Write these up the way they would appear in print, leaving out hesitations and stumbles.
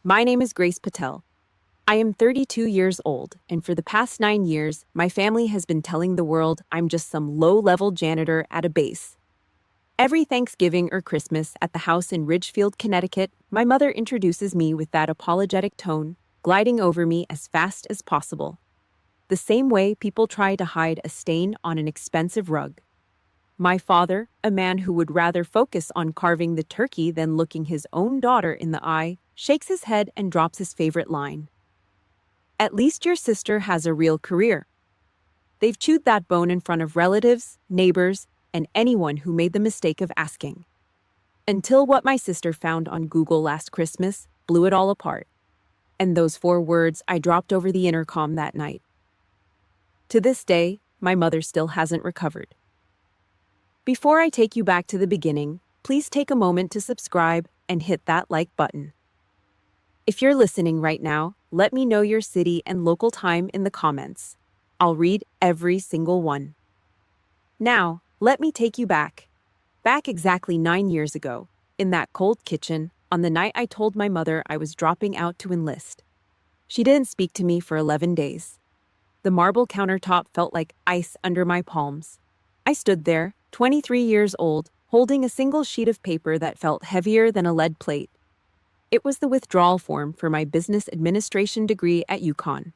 My name is Grace Patel. I am 32 years old, and for the past 9 years, my family has been telling the world I'm just some low-level janitor at a base. Every Thanksgiving or Christmas at the house in Ridgefield, Connecticut, my mother introduces me with that apologetic tone, gliding over me as fast as possible. The same way people try to hide a stain on an expensive rug. My father, a man who would rather focus on carving the turkey than looking his own daughter in the eye, shakes his head and drops his favorite line. At least your sister has a real career. They've chewed that bone in front of relatives, neighbors, and anyone who made the mistake of asking. Until what my sister found on Google last Christmas blew it all apart. And those 4 words I dropped over the intercom that night. To this day, my mother still hasn't recovered. Before I take you back to the beginning, please take a moment to subscribe and hit that like button. If you're listening right now, let me know your city and local time in the comments. I'll read every single one. Now, let me take you back. Back exactly 9 years ago, in that cold kitchen, on the night I told my mother I was dropping out to enlist. She didn't speak to me for 11 days. The marble countertop felt like ice under my palms. I stood there, 23 years old, holding a single sheet of paper that felt heavier than a lead plate. It was the withdrawal form for my business administration degree at UConn.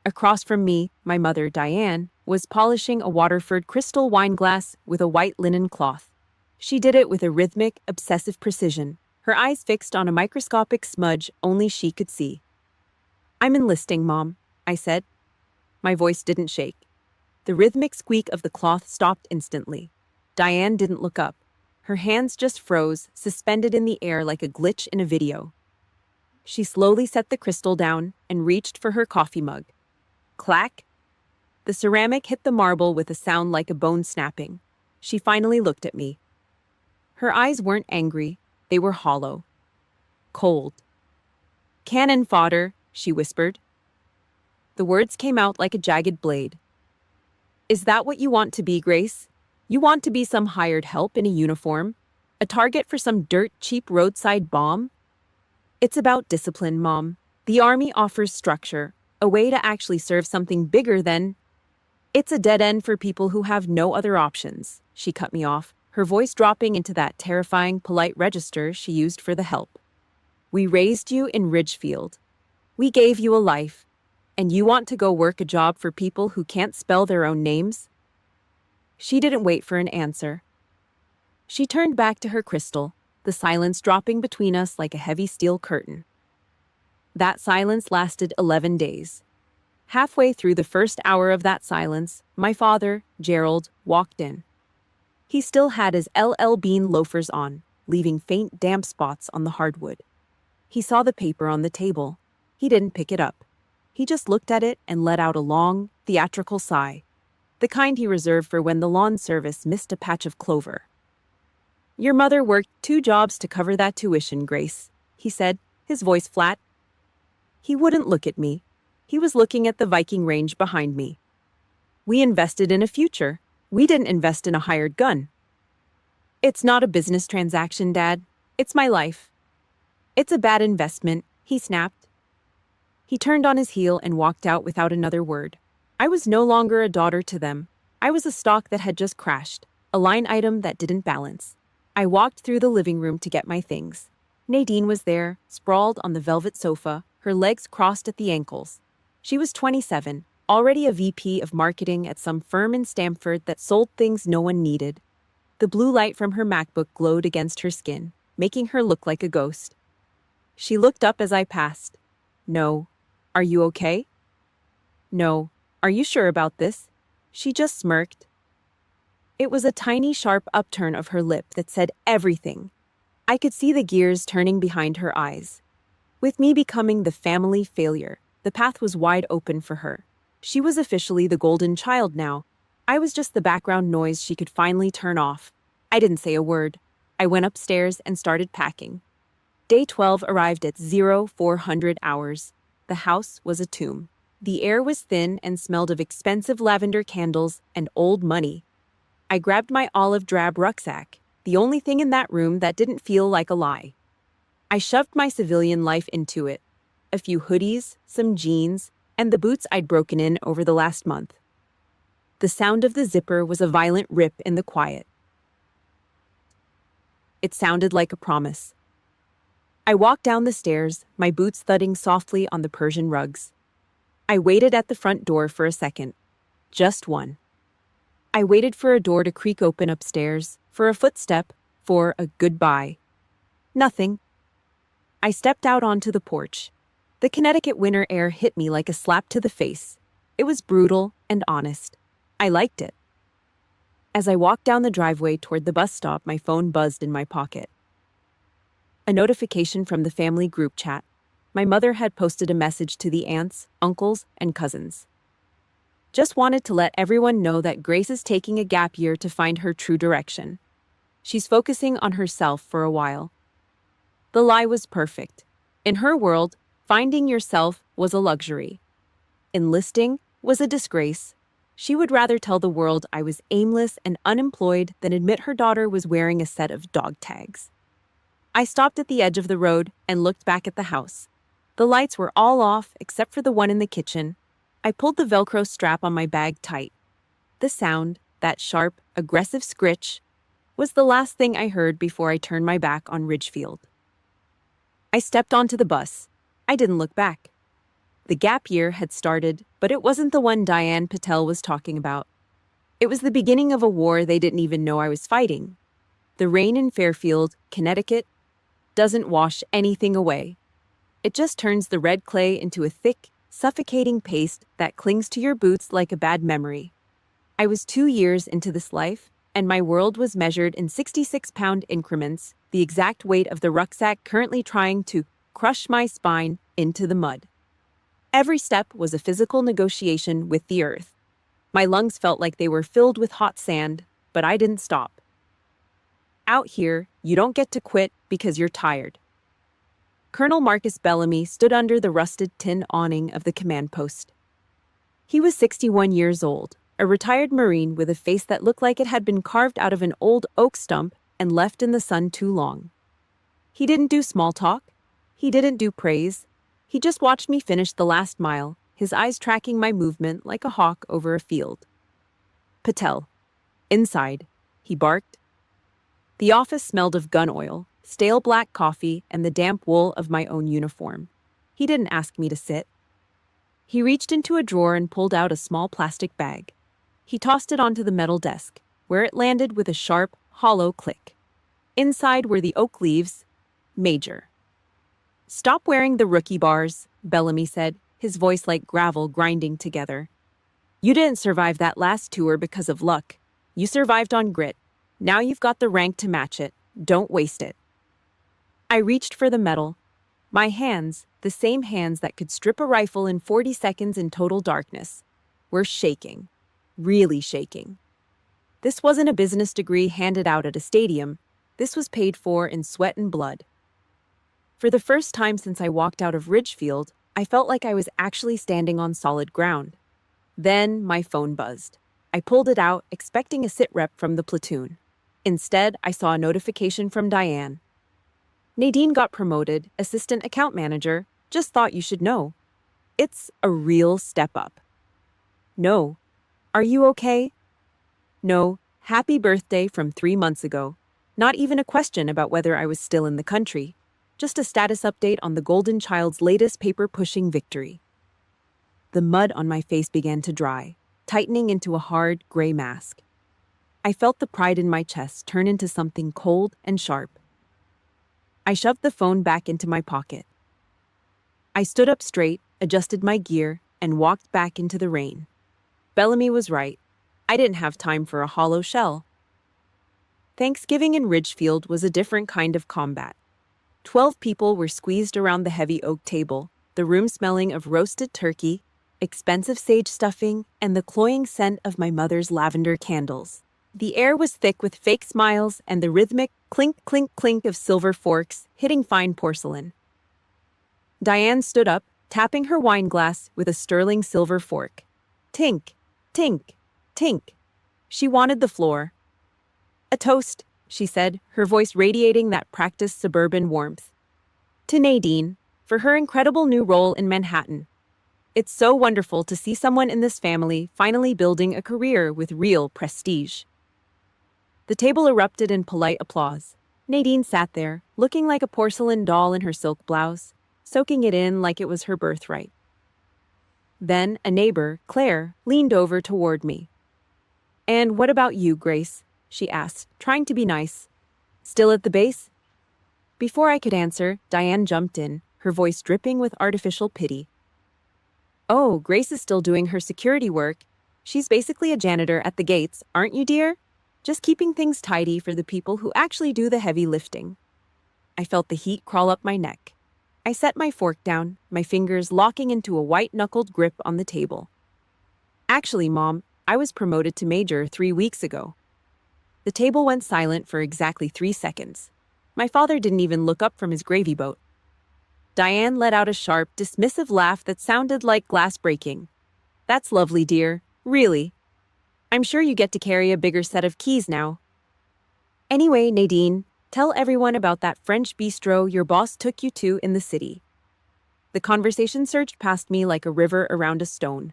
Across from me, my mother, Diane, was polishing a Waterford crystal wine glass with a white linen cloth. She did it with a rhythmic, obsessive precision, her eyes fixed on a microscopic smudge only she could see. "I'm enlisting, Mom," I said. My voice didn't shake. The rhythmic squeak of the cloth stopped instantly. Diane didn't look up. Her hands just froze, suspended in the air like a glitch in a video. She slowly set the crystal down and reached for her coffee mug. Clack! The ceramic hit the marble with a sound like a bone snapping. She finally looked at me. Her eyes weren't angry, they were hollow. Cold. "Cannon fodder," she whispered. The words came out like a jagged blade. "Is that what you want to be, Grace? You want to be some hired help in a uniform? A target for some dirt-cheap roadside bomb? It's about discipline, Mom. The Army offers structure, a way to actually serve something bigger than... It's a dead end for people who have no other options," she cut me off, her voice dropping into that terrifying, polite register she used for the help. "We raised you in Ridgefield. We gave you a life. And you want to go work a job for people who can't spell their own names?" She didn't wait for an answer. She turned back to her crystal, the silence dropping between us like a heavy steel curtain. That silence lasted 11 days. Halfway through the first hour of that silence, my father, Gerald, walked in. He still had his LL Bean loafers on, leaving faint damp spots on the hardwood. He saw the paper on the table. He didn't pick it up. He just looked at it and let out a long, theatrical sigh, the kind he reserved for when the lawn service missed a patch of clover. "Your mother worked 2 jobs to cover that tuition, Grace," he said, his voice flat. He wouldn't look at me. He was looking at the Viking range behind me. "We invested in a future. We didn't invest in a hired gun." "It's not a business transaction, Dad. It's my life." "It's a bad investment," he snapped. He turned on his heel and walked out without another word. I was no longer a daughter to them. I was a stock that had just crashed, a line item that didn't balance. I walked through the living room to get my things. Nadine was there, sprawled on the velvet sofa, her legs crossed at the ankles. She was 27, already a VP of marketing at some firm in Stamford that sold things no one needed. The blue light from her MacBook glowed against her skin, making her look like a ghost. She looked up as I passed. "No. Are you okay?" "No. Are you sure about this?" She just smirked. It was a tiny, sharp upturn of her lip that said everything. I could see the gears turning behind her eyes. With me becoming the family failure, the path was wide open for her. She was officially the golden child now. I was just the background noise she could finally turn off. I didn't say a word. I went upstairs and started packing. Day 12 arrived at 0400 hours. The house was a tomb. The air was thin and smelled of expensive lavender candles and old money. I grabbed my olive drab rucksack, the only thing in that room that didn't feel like a lie. I shoved my civilian life into it. A few hoodies, some jeans, and the boots I'd broken in over the last month. The sound of the zipper was a violent rip in the quiet. It sounded like a promise. I walked down the stairs, my boots thudding softly on the Persian rugs. I waited at the front door for a second. Just one. I waited for a door to creak open upstairs, for a footstep, for a goodbye. Nothing. I stepped out onto the porch. The Connecticut winter air hit me like a slap to the face. It was brutal and honest. I liked it. As I walked down the driveway toward the bus stop, my phone buzzed in my pocket. A notification from the family group chat. My mother had posted a message to the aunts, uncles, and cousins. Just wanted to let everyone know that Grace is taking a gap year to find her true direction. She's focusing on herself for a while. The lie was perfect. In her world, finding yourself was a luxury. Enlisting was a disgrace. She would rather tell the world I was aimless and unemployed than admit her daughter was wearing a set of dog tags. I stopped at the edge of the road and looked back at the house. The lights were all off except for the one in the kitchen. I pulled the Velcro strap on my bag tight. The sound, that sharp, aggressive scritch, was the last thing I heard before I turned my back on Ridgefield. I stepped onto the bus. I didn't look back. The gap year had started, but it wasn't the one Diane Patel was talking about. It was the beginning of a war they didn't even know I was fighting. The rain in Fairfield, Connecticut, doesn't wash anything away. It just turns the red clay into a thick, suffocating paste that clings to your boots like a bad memory. I was 2 years into this life, and my world was measured in 66-pound increments, the exact weight of the rucksack currently trying to crush my spine into the mud. Every step was a physical negotiation with the earth. My lungs felt like they were filled with hot sand, but I didn't stop. Out here, you don't get to quit because you're tired. Colonel Marcus Bellamy stood under the rusted tin awning of the command post. He was 61 years old, a retired Marine with a face that looked like it had been carved out of an old oak stump and left in the sun too long. He didn't do small talk. He didn't do praise. He just watched me finish the last mile, his eyes tracking my movement like a hawk over a field. Patel. Inside, he barked. The office smelled of gun oil, stale black coffee, and the damp wool of my own uniform. He didn't ask me to sit. He reached into a drawer and pulled out a small plastic bag. He tossed it onto the metal desk, where it landed with a sharp, hollow click. Inside were the oak leaves. Major. "Stop wearing the rookie bars," Bellamy said, his voice like gravel grinding together. "You didn't survive that last tour because of luck. You survived on grit. Now you've got the rank to match it. Don't waste it." I reached for the metal. My hands, the same hands that could strip a rifle in 40 seconds in total darkness, were shaking. Really shaking. This wasn't a business degree handed out at a stadium. This was paid for in sweat and blood. For the first time since I walked out of Ridgefield, I felt like I was actually standing on solid ground. Then my phone buzzed. I pulled it out, expecting a sit rep from the platoon. Instead, I saw a notification from Diane. "Nadine got promoted, assistant account manager. Just thought you should know. It's a real step up." "No. Are you okay?" "No. Happy birthday from 3 months ago. Not even a question about whether I was still in the country. Just a status update on the Golden Child's latest paper-pushing victory." The mud on my face began to dry, tightening into a hard, gray mask. I felt the pride in my chest turn into something cold and sharp. I shoved the phone back into my pocket. I stood up straight, adjusted my gear, and walked back into the rain. Bellamy was right. I didn't have time for a hollow shell. Thanksgiving in Ridgefield was a different kind of combat. 12 people were squeezed around the heavy oak table, the room smelling of roasted turkey, expensive sage stuffing, and the cloying scent of my mother's lavender candles. The air was thick with fake smiles and the rhythmic clink, clink, clink of silver forks hitting fine porcelain. Diane stood up, tapping her wine glass with a sterling silver fork. Tink, tink, tink. She wanted the floor. "A toast," she said, her voice radiating that practiced suburban warmth. to Nadine for her incredible new role in Manhattan. It's so wonderful to see someone in this family finally building a career with real prestige. The table erupted in polite applause. Nadine sat there, looking like a porcelain doll in her silk blouse, soaking it in like it was her birthright. Then a neighbor, Claire, leaned over toward me. "And what about you, Grace?" she asked, trying to be nice. "Still at the base?" Before I could answer, Diane jumped in, her voice dripping with artificial pity. "Oh, Grace is still doing her security work. She's basically a janitor at the gates, aren't you, dear? Just keeping things tidy for the people who actually do the heavy lifting." I felt the heat crawl up my neck. I set my fork down, my fingers locking into a white-knuckled grip on the table. "Actually, Mom, I was promoted to major 3 weeks ago." The table went silent for exactly 3 seconds. My father didn't even look up from his gravy boat. Diane let out a sharp, dismissive laugh that sounded like glass breaking. "That's lovely, dear. Really. I'm sure you get to carry a bigger set of keys now. Anyway, Nadine, tell everyone about that French bistro your boss took you to in the city." The conversation surged past me like a river around a stone.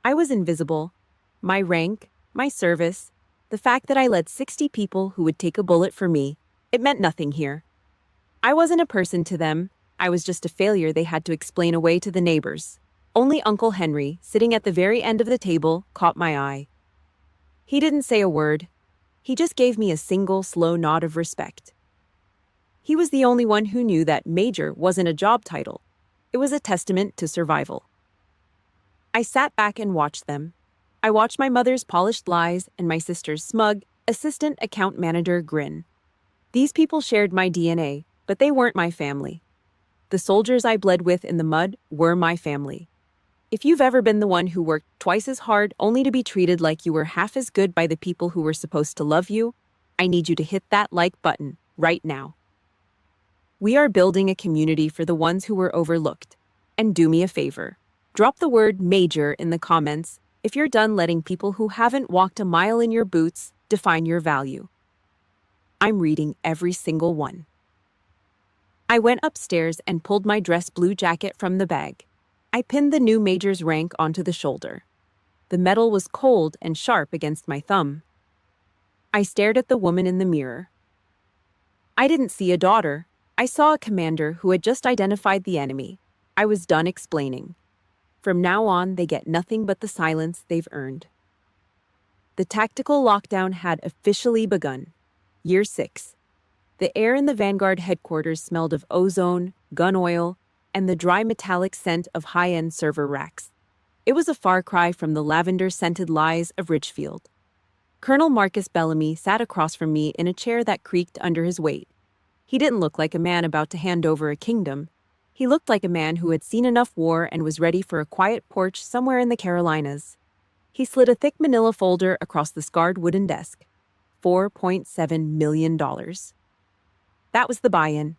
I was invisible. My rank, my service, the fact that I led 60 people who would take a bullet for me, it meant nothing here. I wasn't a person to them. I was just a failure they had to explain away to the neighbors. Only Uncle Henry, sitting at the very end of the table, caught my eye. He didn't say a word. He just gave me a single, slow nod of respect. He was the only one who knew that major wasn't a job title. It was a testament to survival. I sat back and watched them. I watched my mother's polished lies and my sister's smug, assistant account manager grin. These people shared my DNA, but they weren't my family. The soldiers I bled with in the mud were my family. If you've ever been the one who worked twice as hard only to be treated like you were half as good by the people who were supposed to love you, I need you to hit that like button right now. We are building a community for the ones who were overlooked. And do me a favor. Drop the word major in the comments if you're done letting people who haven't walked a mile in your boots define your value. I'm reading every single one. I went upstairs and pulled my dress blue jacket from the bag. I pinned the new major's rank onto the shoulder. The metal was cold and sharp against my thumb. I stared at the woman in the mirror. I didn't see a daughter. I saw a commander who had just identified the enemy. I was done explaining. From now on, they get nothing but the silence they've earned. The tactical lockdown had officially begun. Year 6. The air in the Vanguard headquarters smelled of ozone, gun oil, and the dry metallic scent of high-end server racks. It was a far cry from the lavender-scented lies of Ridgefield. Colonel Marcus Bellamy sat across from me in a chair that creaked under his weight. He didn't look like a man about to hand over a kingdom. He looked like a man who had seen enough war and was ready for a quiet porch somewhere in the Carolinas. He slid a thick manila folder across the scarred wooden desk. $4.7 million. That was the buy-in.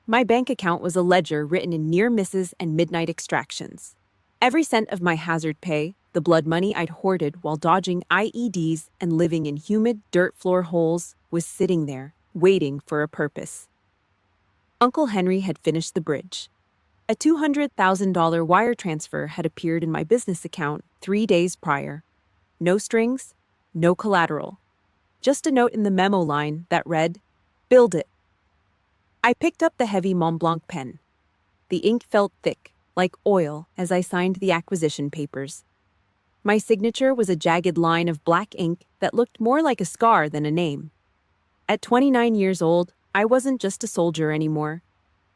My bank account was a ledger written in near misses and midnight extractions. Every cent of my hazard pay, the blood money I'd hoarded while dodging IEDs and living in humid dirt floor holes, was sitting there, waiting for a purpose. Uncle Henry had finished the bridge. A $200,000 wire transfer had appeared in my business account 3 days prior. No strings, no collateral. Just a note in the memo line that read, "Build it." I picked up the heavy Montblanc pen. The ink felt thick, like oil, as I signed the acquisition papers. My signature was a jagged line of black ink that looked more like a scar than a name. At 29 years old, I wasn't just a soldier anymore.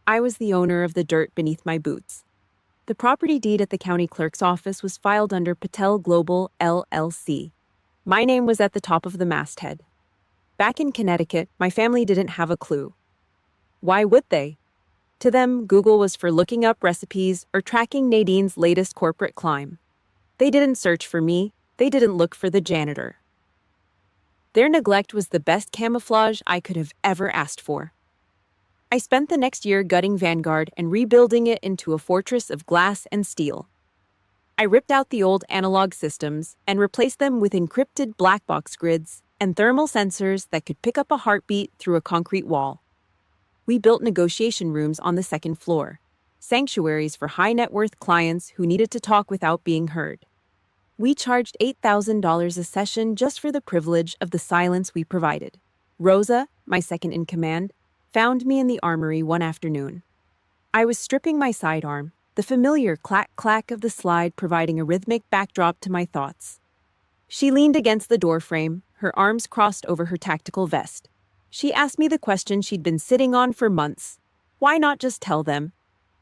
I was the owner of the dirt beneath my boots. The property deed at the county clerk's office was filed under Patel Global, LLC. My name was at the top of the masthead. Back in Connecticut, my family didn't have a clue. Why would they? To them, Google was for looking up recipes or tracking Nadine's latest corporate climb. They didn't search for me. They didn't look for the janitor. Their neglect was the best camouflage I could have ever asked for. I spent the next year gutting Vanguard and rebuilding it into a fortress of glass and steel. I ripped out the old analog systems and replaced them with encrypted black box grids and thermal sensors that could pick up a heartbeat through a concrete wall. We built negotiation rooms on the second floor, sanctuaries for high-net-worth clients who needed to talk without being heard. We charged $8,000 a session just for the privilege of the silence we provided. Rosa, my second-in-command, found me in the armory one afternoon. I was stripping my sidearm, the familiar clack-clack of the slide providing a rhythmic backdrop to my thoughts. She leaned against the doorframe, her arms crossed over her tactical vest. She asked me the question she'd been sitting on for months. Why not just tell them?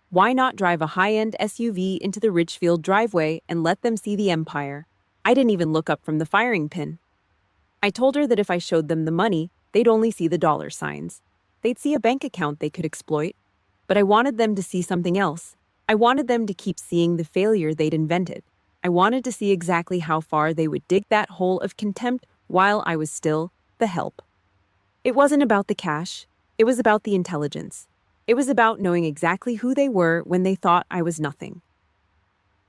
Why not drive a high-end SUV into the Ridgefield driveway and let them see the empire? I didn't even look up from the firing pin. I told her that if I showed them the money, they'd only see the dollar signs. They'd see a bank account they could exploit. But I wanted them to see something else. I wanted them to keep seeing the failure they'd invented. I wanted to see exactly how far they would dig that hole of contempt while I was still the help. It wasn't about the cash. It was about the intelligence. It was about knowing exactly who they were when they thought I was nothing.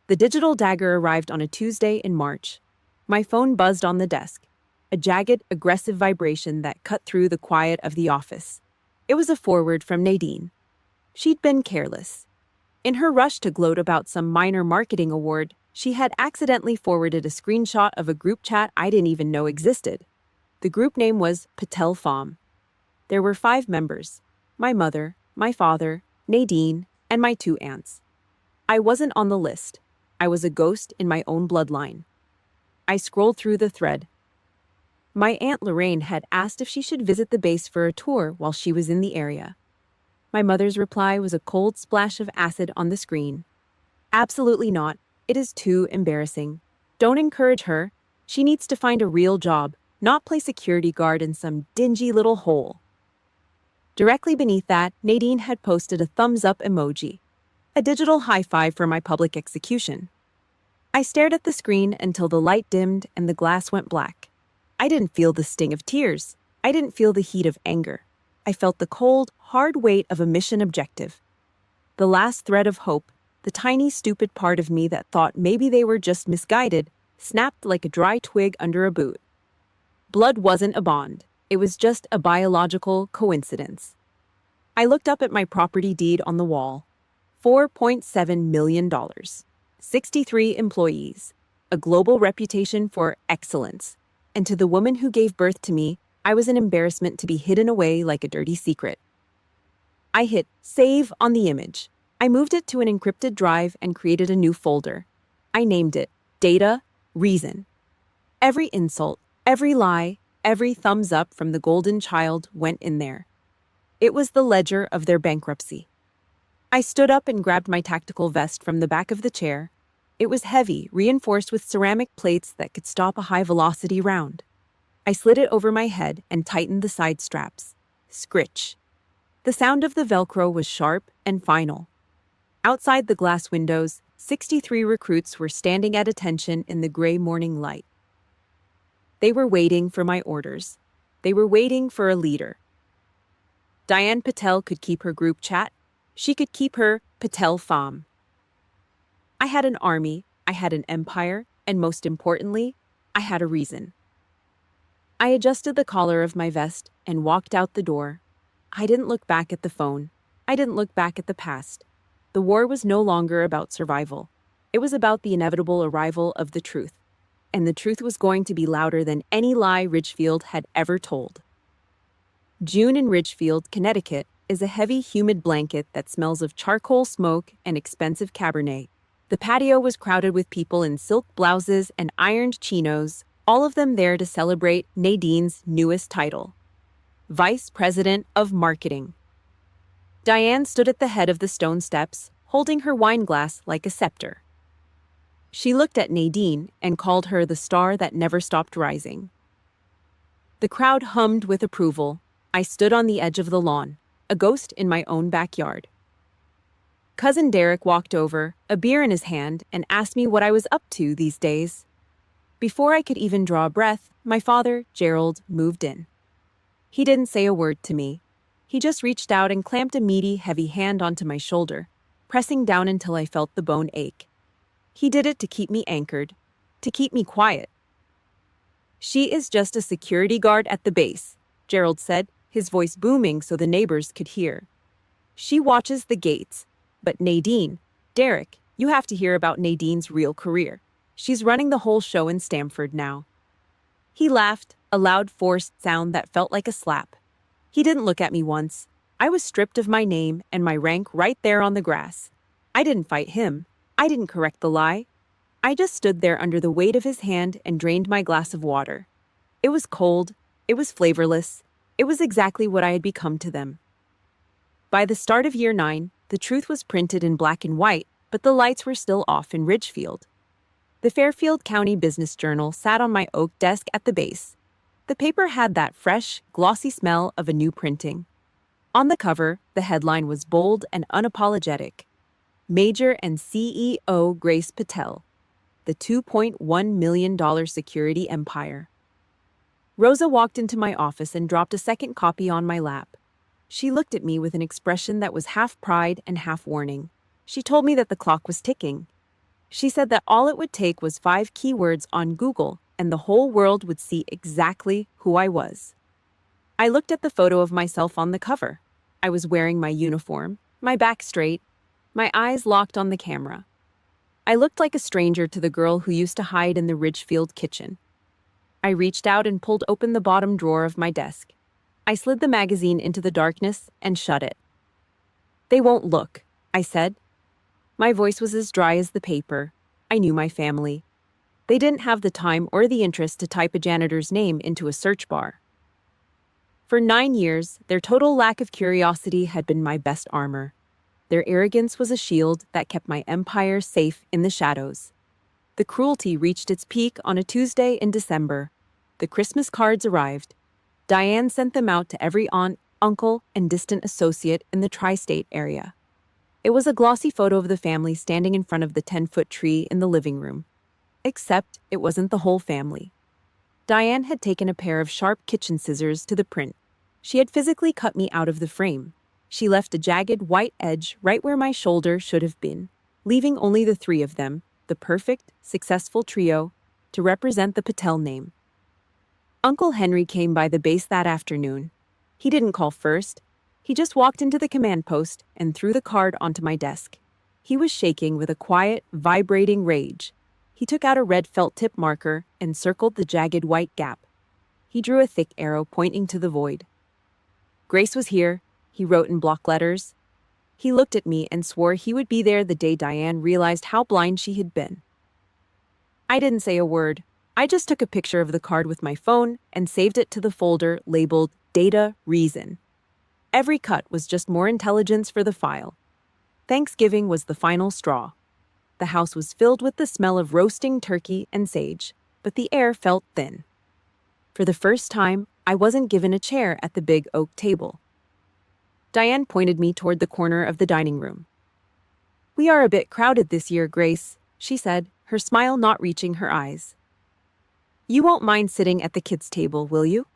The digital dagger arrived on a Tuesday in March. My phone buzzed on the desk, a jagged, aggressive vibration that cut through the quiet of the office. It was a forward from Nadine. She'd been careless. In her rush to gloat about some minor marketing award, she had accidentally forwarded a screenshot of a group chat I didn't even know existed. The group name was Patel Farm. There were 5 members: my mother, my father, Nadine, and my 2 aunts. I wasn't on the list. I was a ghost in my own bloodline. I scrolled through the thread. My Aunt Lorraine had asked if she should visit the base for a tour while she was in the area. My mother's reply was a cold splash of acid on the screen. Absolutely not. It is too embarrassing. Don't encourage her. She needs to find a real job, not play security guard in some dingy little hole. Directly beneath that, Nadine had posted a thumbs-up emoji, a digital high-five for my public execution. I stared at the screen until the light dimmed and the glass went black. I didn't feel the sting of tears. I didn't feel the heat of anger. I felt the cold, hard weight of a mission objective. The last thread of hope, the tiny, stupid part of me that thought maybe they were just misguided, snapped like a dry twig under a boot. Blood wasn't a bond. It was just a biological coincidence. I looked up at my property deed on the wall. $4.7 million. 63 employees. A global reputation for excellence. And to the woman who gave birth to me, I was an embarrassment to be hidden away like a dirty secret. I hit save on the image. I moved it to an encrypted drive and created a new folder. I named it Data Reason. Every insult, every lie, every thumbs up from the golden child went in there. It was the ledger of their bankruptcy. I stood up and grabbed my tactical vest from the back of the chair. It was heavy, reinforced with ceramic plates that could stop a high-velocity round. I slid it over my head and tightened the side straps. Scritch. The sound of the Velcro was sharp and final. Outside the glass windows, 63 recruits were standing at attention in the gray morning light. They were waiting for my orders. They were waiting for a leader. Diane Patel could keep her group chat. She could keep her Patel Farm. I had an army, I had an empire, and most importantly, I had a reason. I adjusted the collar of my vest and walked out the door. I didn't look back at the phone. I didn't look back at the past. The war was no longer about survival. It was about the inevitable arrival of the truth. And the truth was going to be louder than any lie Ridgefield had ever told. June in Ridgefield, Connecticut, is a heavy, humid blanket that smells of charcoal smoke and expensive Cabernet. The patio was crowded with people in silk blouses and ironed chinos, all of them there to celebrate Nadine's newest title, Vice President of Marketing. Diane stood at the head of the stone steps, holding her wine glass like a scepter. She looked at Nadine and called her the star that never stopped rising. The crowd hummed with approval. I stood on the edge of the lawn, a ghost in my own backyard. Cousin Derek walked over, a beer in his hand, and asked me what I was up to these days. Before I could even draw a breath, my father, Gerald, moved in. He didn't say a word to me. He just reached out and clamped a meaty, heavy hand onto my shoulder, pressing down until I felt the bone ache. He did it to keep me anchored, to keep me quiet. "She is just a security guard at the base," Gerald said, his voice booming so the neighbors could hear. She watches the gates. But Nadine, Derek, you have to hear about Nadine's real career. She's running the whole show in Stamford now. He laughed, a loud forced sound that felt like a slap. He didn't look at me once. I was stripped of my name and my rank right there on the grass. I didn't fight him. I didn't correct the lie. I just stood there under the weight of his hand and drained my glass of water. It was cold. It was flavorless. It was exactly what I had become to them. By the start of year 9, the truth was printed in black and white, but the lights were still off in Ridgefield. The Fairfield County Business Journal sat on my oak desk at the base. The paper had that fresh, glossy smell of a new printing. On the cover, the headline was bold and unapologetic. Major and CEO Grace Patel, the $2.1 million security empire. Rosa walked into my office and dropped a second copy on my lap. She looked at me with an expression that was half pride and half warning. She told me that the clock was ticking. She said that all it would take was 5 keywords on Google and the whole world would see exactly who I was. I looked at the photo of myself on the cover. I was wearing my uniform, my back straight, my eyes locked on the camera. I looked like a stranger to the girl who used to hide in the Ridgefield kitchen. I reached out and pulled open the bottom drawer of my desk. I slid the magazine into the darkness and shut it. "They won't look," I said. My voice was as dry as the paper. I knew my family. They didn't have the time or the interest to type a janitor's name into a search bar. For 9 years, their total lack of curiosity had been my best armor. Their arrogance was a shield that kept my empire safe in the shadows. The cruelty reached its peak on a Tuesday in December. The Christmas cards arrived. Diane sent them out to every aunt, uncle, and distant associate in the tri-state area. It was a glossy photo of the family standing in front of the 10-foot tree in the living room. Except it wasn't the whole family. Diane had taken a pair of sharp kitchen scissors to the print. She had physically cut me out of the frame. She left a jagged white edge right where my shoulder should have been, leaving only the 3 of them, the perfect, successful trio, to represent the Patel name. Uncle Henry came by the base that afternoon. He didn't call first. He just walked into the command post and threw the card onto my desk. He was shaking with a quiet, vibrating rage. He took out a red felt tip marker and circled the jagged white gap. He drew a thick arrow pointing to the void. "Grace was here," he wrote in block letters. He looked at me and swore he would be there the day Diane realized how blind she had been. I didn't say a word. I just took a picture of the card with my phone and saved it to the folder labeled Data Reason. Every cut was just more intelligence for the file. Thanksgiving was the final straw. The house was filled with the smell of roasting turkey and sage, but the air felt thin. For the first time, I wasn't given a chair at the big oak table. Diane pointed me toward the corner of the dining room. "We are a bit crowded this year, Grace," she said, her smile not reaching her eyes. "You won't mind sitting at the kids' table, will you?"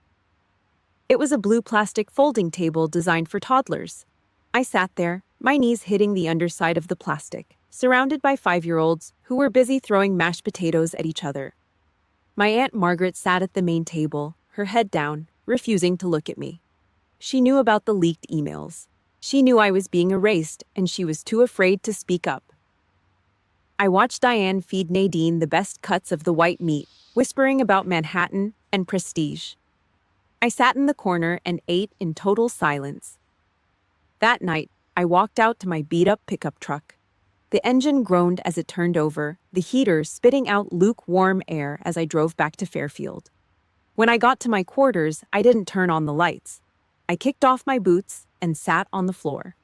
It was a blue plastic folding table designed for toddlers. I sat there, my knees hitting the underside of the plastic, surrounded by 5-year-olds who were busy throwing mashed potatoes at each other. My Aunt Margaret sat at the main table, her head down, refusing to look at me. She knew about the leaked emails. She knew I was being erased, and she was too afraid to speak up. I watched Diane feed Nadine the best cuts of the white meat, whispering about Manhattan and prestige. I sat in the corner and ate in total silence. That night, I walked out to my beat-up pickup truck. The engine groaned as it turned over, the heater spitting out lukewarm air as I drove back to Fairfield. When I got to my quarters, I didn't turn on the lights. I kicked off my boots and sat on the floor.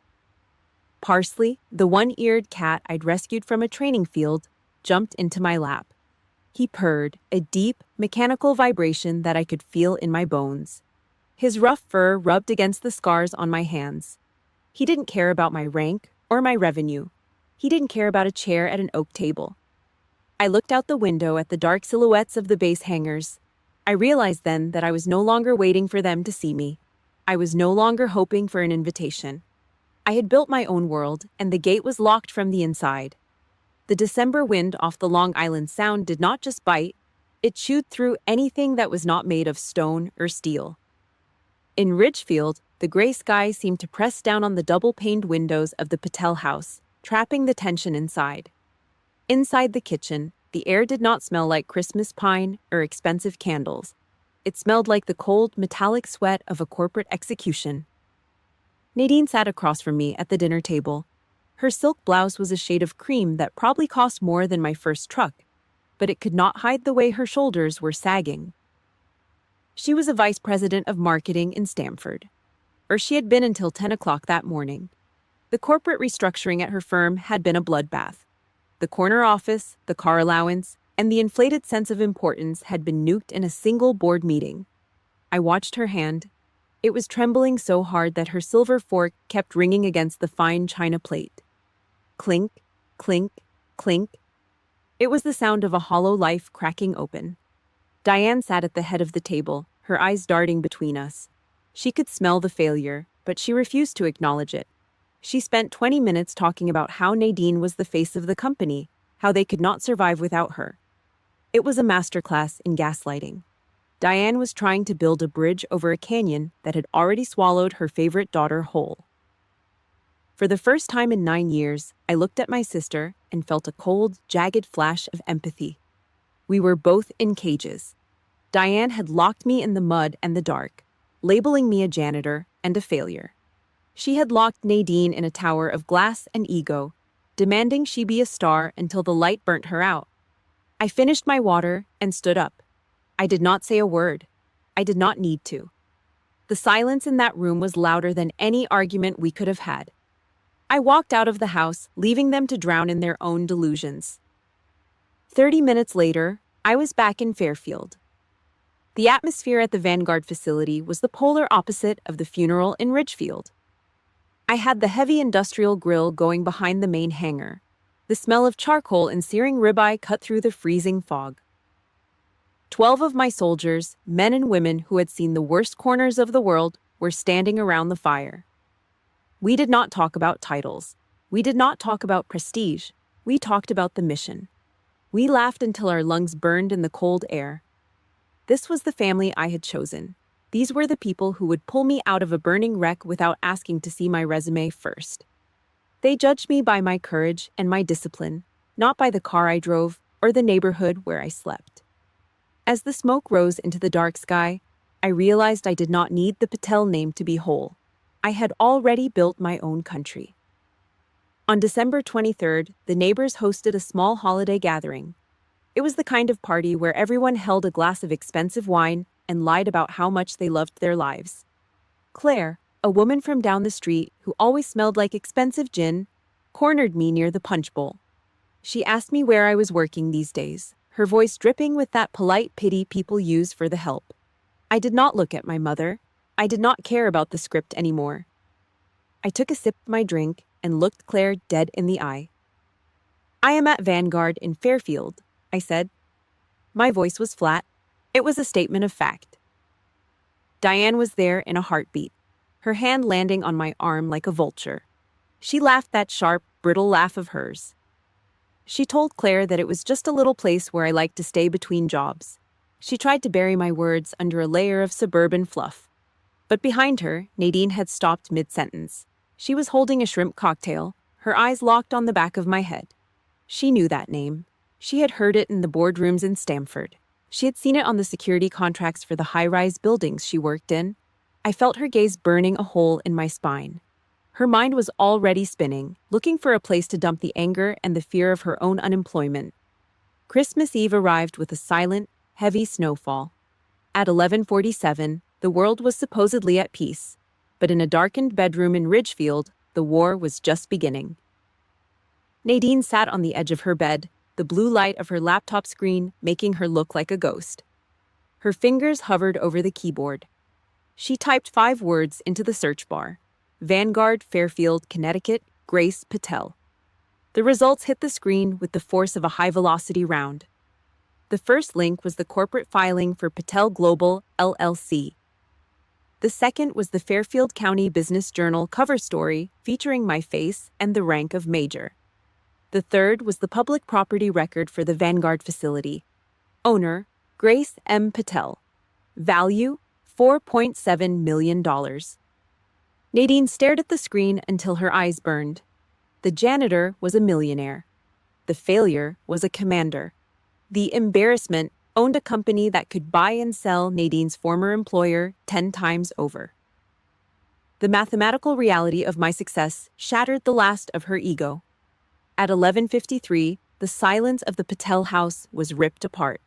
Parsley, the one-eared cat I'd rescued from a training field, jumped into my lap. He purred, a deep, mechanical vibration that I could feel in my bones. His rough fur rubbed against the scars on my hands. He didn't care about my rank or my revenue. He didn't care about a chair at an oak table. I looked out the window at the dark silhouettes of the base hangars. I realized then that I was no longer waiting for them to see me. I was no longer hoping for an invitation. I had built my own world, and the gate was locked from the inside. The December wind off the Long Island Sound did not just bite, it chewed through anything that was not made of stone or steel. In Ridgefield, The gray sky seemed to press down on the double-paned windows of the Patel house, trapping the tension inside. Inside the kitchen, the air did not smell like Christmas pine or expensive candles. It smelled like the cold, metallic sweat of a corporate execution. Nadine sat across from me at the dinner table. Her silk blouse was a shade of cream that probably cost more than my first truck, but it could not hide the way her shoulders were sagging. She was a vice president of marketing in Stamford, or she had been until 10 o'clock that morning. The corporate restructuring at her firm had been a bloodbath. The corner office, the car allowance, and the inflated sense of importance had been nuked in a single board meeting. I watched her hand. It was trembling so hard that her silver fork kept ringing against the fine china plate. Clink, clink, clink. It was the sound of a hollow life cracking open. Diane sat at the head of the table, her eyes darting between us. She could smell the failure, but she refused to acknowledge it. She spent 20 minutes talking about how Nadine was the face of the company, how they could not survive without her. It was a masterclass in gaslighting. Diane was trying to build a bridge over a canyon that had already swallowed her favorite daughter whole. For the first time in 9 years, I looked at my sister and felt a cold, jagged flash of empathy. We were both in cages. Diane had locked me in the mud and the dark, labeling me a janitor and a failure. She had locked Nadine in a tower of glass and ego, demanding she be a star until the light burnt her out. I finished my water and stood up. I did not say a word. I did not need to. The silence in that room was louder than any argument we could have had. I walked out of the house, leaving them to drown in their own delusions. 30 minutes later, I was back in Fairfield. The atmosphere at the Vanguard facility was the polar opposite of the funeral in Ridgefield. I had the heavy industrial grill going behind the main hangar. The smell of charcoal and searing ribeye cut through the freezing fog. 12 of my soldiers, men and women who had seen the worst corners of the world, were standing around the fire. We did not talk about titles. We did not talk about prestige. We talked about the mission. We laughed until our lungs burned in the cold air. This was the family I had chosen. These were the people who would pull me out of a burning wreck without asking to see my resume first. They judged me by my courage and my discipline, not by the car I drove or the neighborhood where I slept. As the smoke rose into the dark sky, I realized I did not need the Patel name to be whole. I had already built my own country. On December 23rd, the neighbors hosted a small holiday gathering. It was the kind of party where everyone held a glass of expensive wine and lied about how much they loved their lives. Claire, a woman from down the street who always smelled like expensive gin, cornered me near the punch bowl. She asked me where I was working these days, her voice dripping with that polite pity people use for the help. I did not look at my mother. I did not care about the script anymore. I took a sip of my drink and looked Claire dead in the eye. "I am at Vanguard in Fairfield," I said. My voice was flat. It was a statement of fact. Diane was there in a heartbeat, her hand landing on my arm like a vulture. She laughed that sharp, brittle laugh of hers. She told Claire that it was just a little place where I liked to stay between jobs. She tried to bury my words under a layer of suburban fluff. But behind her, Nadine had stopped mid-sentence. She was holding a shrimp cocktail, her eyes locked on the back of my head. She knew that name. She had heard it in the boardrooms in Stamford. She had seen it on the security contracts for the high-rise buildings she worked in. I felt her gaze burning a hole in my spine. Her mind was already spinning, looking for a place to dump the anger and the fear of her own unemployment. Christmas Eve arrived with a silent, heavy snowfall. At 11:47, the world was supposedly at peace, but in a darkened bedroom in Ridgefield, the war was just beginning. Nadine sat on the edge of her bed, the blue light of her laptop screen making her look like a ghost. Her fingers hovered over the keyboard. She typed 5 words into the search bar: Vanguard, Fairfield, Connecticut, Grace Patel. The results hit the screen with the force of a high-velocity round. The first link was the corporate filing for Patel Global, LLC. The second was the Fairfield County Business Journal cover story featuring my face and the rank of major. The third was the public property record for the Vanguard facility. Owner, Grace M. Patel. Value, $4.7 million. Nadine stared at the screen until her eyes burned. The janitor was a millionaire. The failure was a commander. The embarrassment owned a company that could buy and sell Nadine's former employer 10 times over. The mathematical reality of my success shattered the last of her ego. At 11:53, the silence of the Patel house was ripped apart.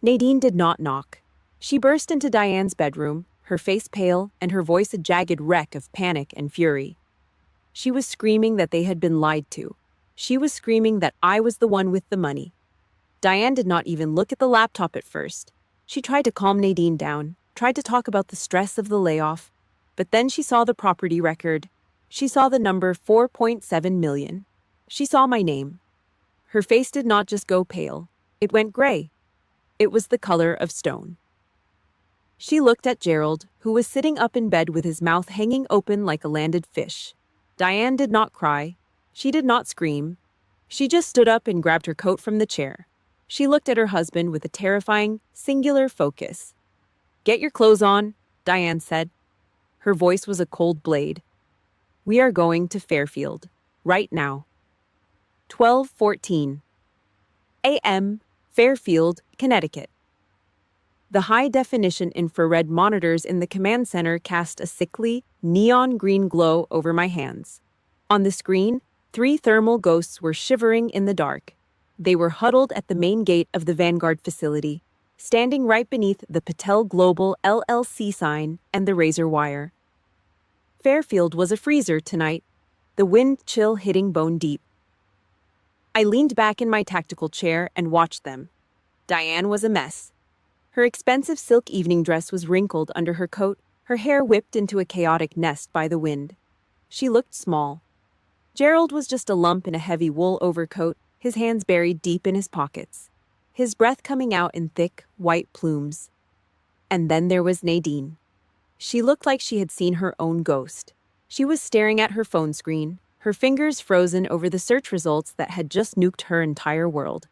Nadine did not knock. She burst into Diane's bedroom, her face pale and her voice a jagged wreck of panic and fury. She was screaming that they had been lied to. She was screaming that I was the one with the money. Diane did not even look at the laptop at first. She tried to calm Nadine down, tried to talk about the stress of the layoff, but then she saw the property record. She saw the number 4.7 million. She saw my name. Her face did not just go pale. It went gray. It was the color of stone. She looked at Gerald, who was sitting up in bed with his mouth hanging open like a landed fish. Diane did not cry. She did not scream. She just stood up and grabbed her coat from the chair. She looked at her husband with a terrifying, singular focus. "Get your clothes on," Diane said. Her voice was a cold blade. "We are going to Fairfield. Right now." 12:14 a.m., Fairfield, Connecticut. The high-definition infrared monitors in the command center cast a sickly, neon green glow over my hands. On the screen, 3 thermal ghosts were shivering in the dark. They were huddled at the main gate of the Vanguard facility, standing right beneath the Patel Global LLC sign and the razor wire. Fairfield was a freezer tonight, the wind chill hitting bone deep. I leaned back in my tactical chair and watched them. Diane was a mess. Her expensive silk evening dress was wrinkled under her coat, her hair whipped into a chaotic nest by the wind. She looked small. Gerald was just a lump in a heavy wool overcoat, his hands buried deep in his pockets, his breath coming out in thick, white plumes. And then there was Nadine. She looked like she had seen her own ghost. She was staring at her phone screen, her fingers frozen over the search results that had just nuked her entire world.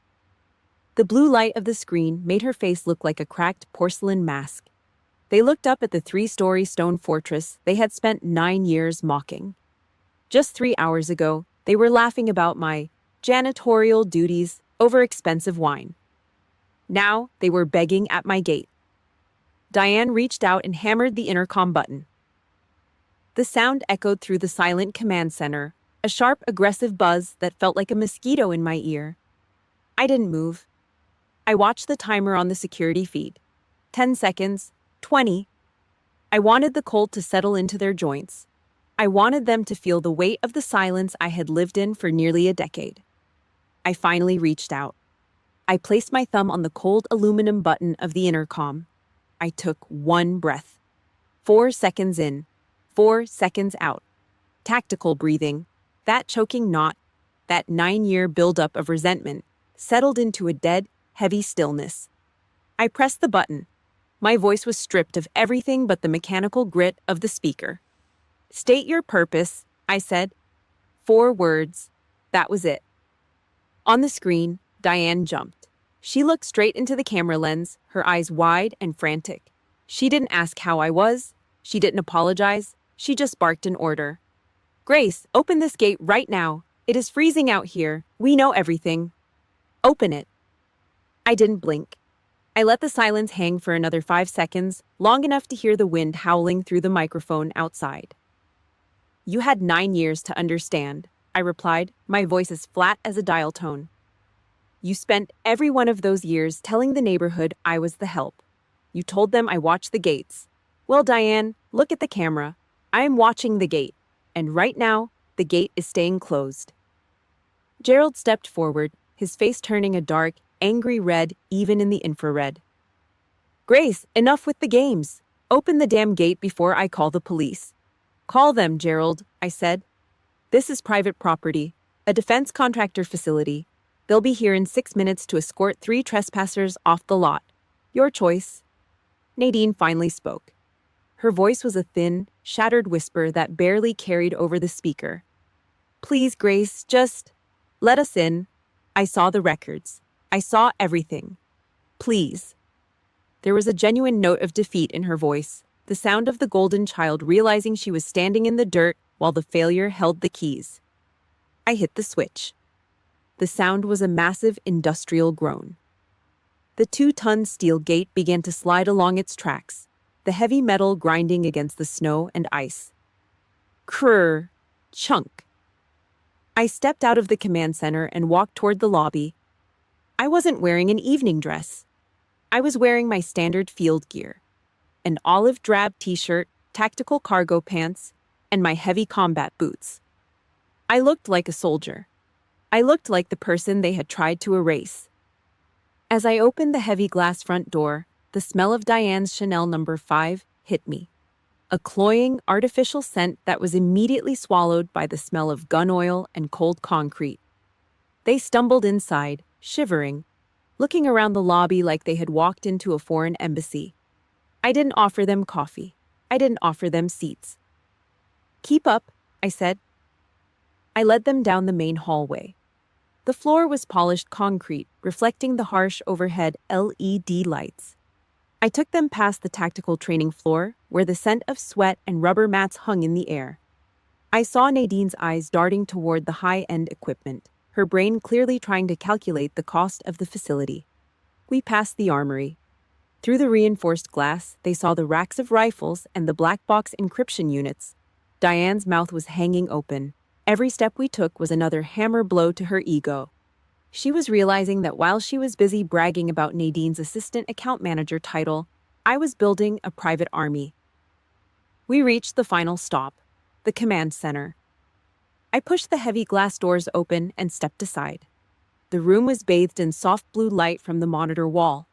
The blue light of the screen made her face look like a cracked porcelain mask. They looked up at the 3-story stone fortress they had spent 9 years mocking. Just 3 hours ago, they were laughing about my janitorial duties over expensive wine. Now they were begging at my gate. Diane reached out and hammered the intercom button. The sound echoed through the silent command center, a sharp, aggressive buzz that felt like a mosquito in my ear. I didn't move. I watched the timer on the security feed. 10 seconds, 20. I wanted the cold to settle into their joints. I wanted them to feel the weight of the silence I had lived in for nearly a decade. I finally reached out. I placed my thumb on the cold aluminum button of the intercom. I took one breath. 4 seconds in, 4 seconds out. Tactical breathing, that choking knot, that 9-year buildup of resentment, settled into a dead, heavy stillness. I pressed the button. My voice was stripped of everything but the mechanical grit of the speaker. "State your purpose," I said. 4 words. That was it. On the screen, Diane jumped. She looked straight into the camera lens, her eyes wide and frantic. She didn't ask how I was. She didn't apologize. She just barked an order. "Grace, open this gate right now. It is freezing out here. We know everything. Open it." I didn't blink. I let the silence hang for another 5 seconds, long enough to hear the wind howling through the microphone outside. "You had 9 years to understand," I replied, my voice as flat as a dial tone. "You spent every one of those years telling the neighborhood I was the help. You told them I watched the gates. Well, Diane, look at the camera. I am watching the gate, and right now, the gate is staying closed." Gerald stepped forward, his face turning a dark, angry red even in the infrared. "Grace, enough with the games. Open the damn gate before I call the police." "Call them, Gerald," I said. "This is private property, a defense contractor facility. They'll be here in 6 minutes to escort 3 trespassers off the lot. Your choice." Nadine finally spoke. Her voice was a thin, shattered whisper that barely carried over the speaker. "Please, Grace, just let us in. I saw the records. I saw everything. Please." There was a genuine note of defeat in her voice. The sound of the golden child realizing she was standing in the dirt while the failure held the keys. I hit the switch. The sound was a massive industrial groan. The 2-ton steel gate began to slide along its tracks, the heavy metal grinding against the snow and ice. Crrr, chunk. I stepped out of the command center and walked toward the lobby. I wasn't wearing an evening dress. I was wearing my standard field gear, an olive drab t-shirt, tactical cargo pants, and my heavy combat boots. I looked like a soldier. I looked like the person they had tried to erase. As I opened the heavy glass front door, the smell of Diane's Chanel No. 5 hit me. A cloying, artificial scent that was immediately swallowed by the smell of gun oil and cold concrete. They stumbled inside, shivering, looking around the lobby like they had walked into a foreign embassy. I didn't offer them coffee. I didn't offer them seats. "Keep up," I said. I led them down the main hallway. The floor was polished concrete, reflecting the harsh overhead LED lights. I took them past the tactical training floor, where the scent of sweat and rubber mats hung in the air. I saw Nadine's eyes darting toward the high-end equipment, her brain clearly trying to calculate the cost of the facility. We passed the armory. Through the reinforced glass, they saw the racks of rifles and the black box encryption units. Diane's mouth was hanging open. Every step we took was another hammer blow to her ego. She was realizing that while she was busy bragging about Nadine's assistant account manager title, I was building a private army. We reached the final stop, the command center. I pushed the heavy glass doors open and stepped aside. The room was bathed in soft blue light from the monitor wall.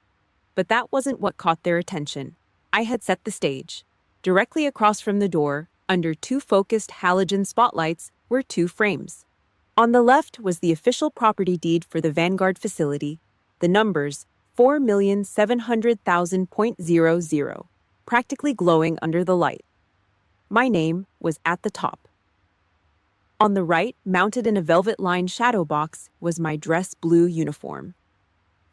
But that wasn't what caught their attention. I had set the stage. Directly across from the door, under 2 focused halogen spotlights, were 2 frames. On the left was the official property deed for the Vanguard facility, the numbers 4,700,000.00, practically glowing under the light. My name was at the top. On the right, mounted in a velvet-lined shadow box, was my dress blue uniform.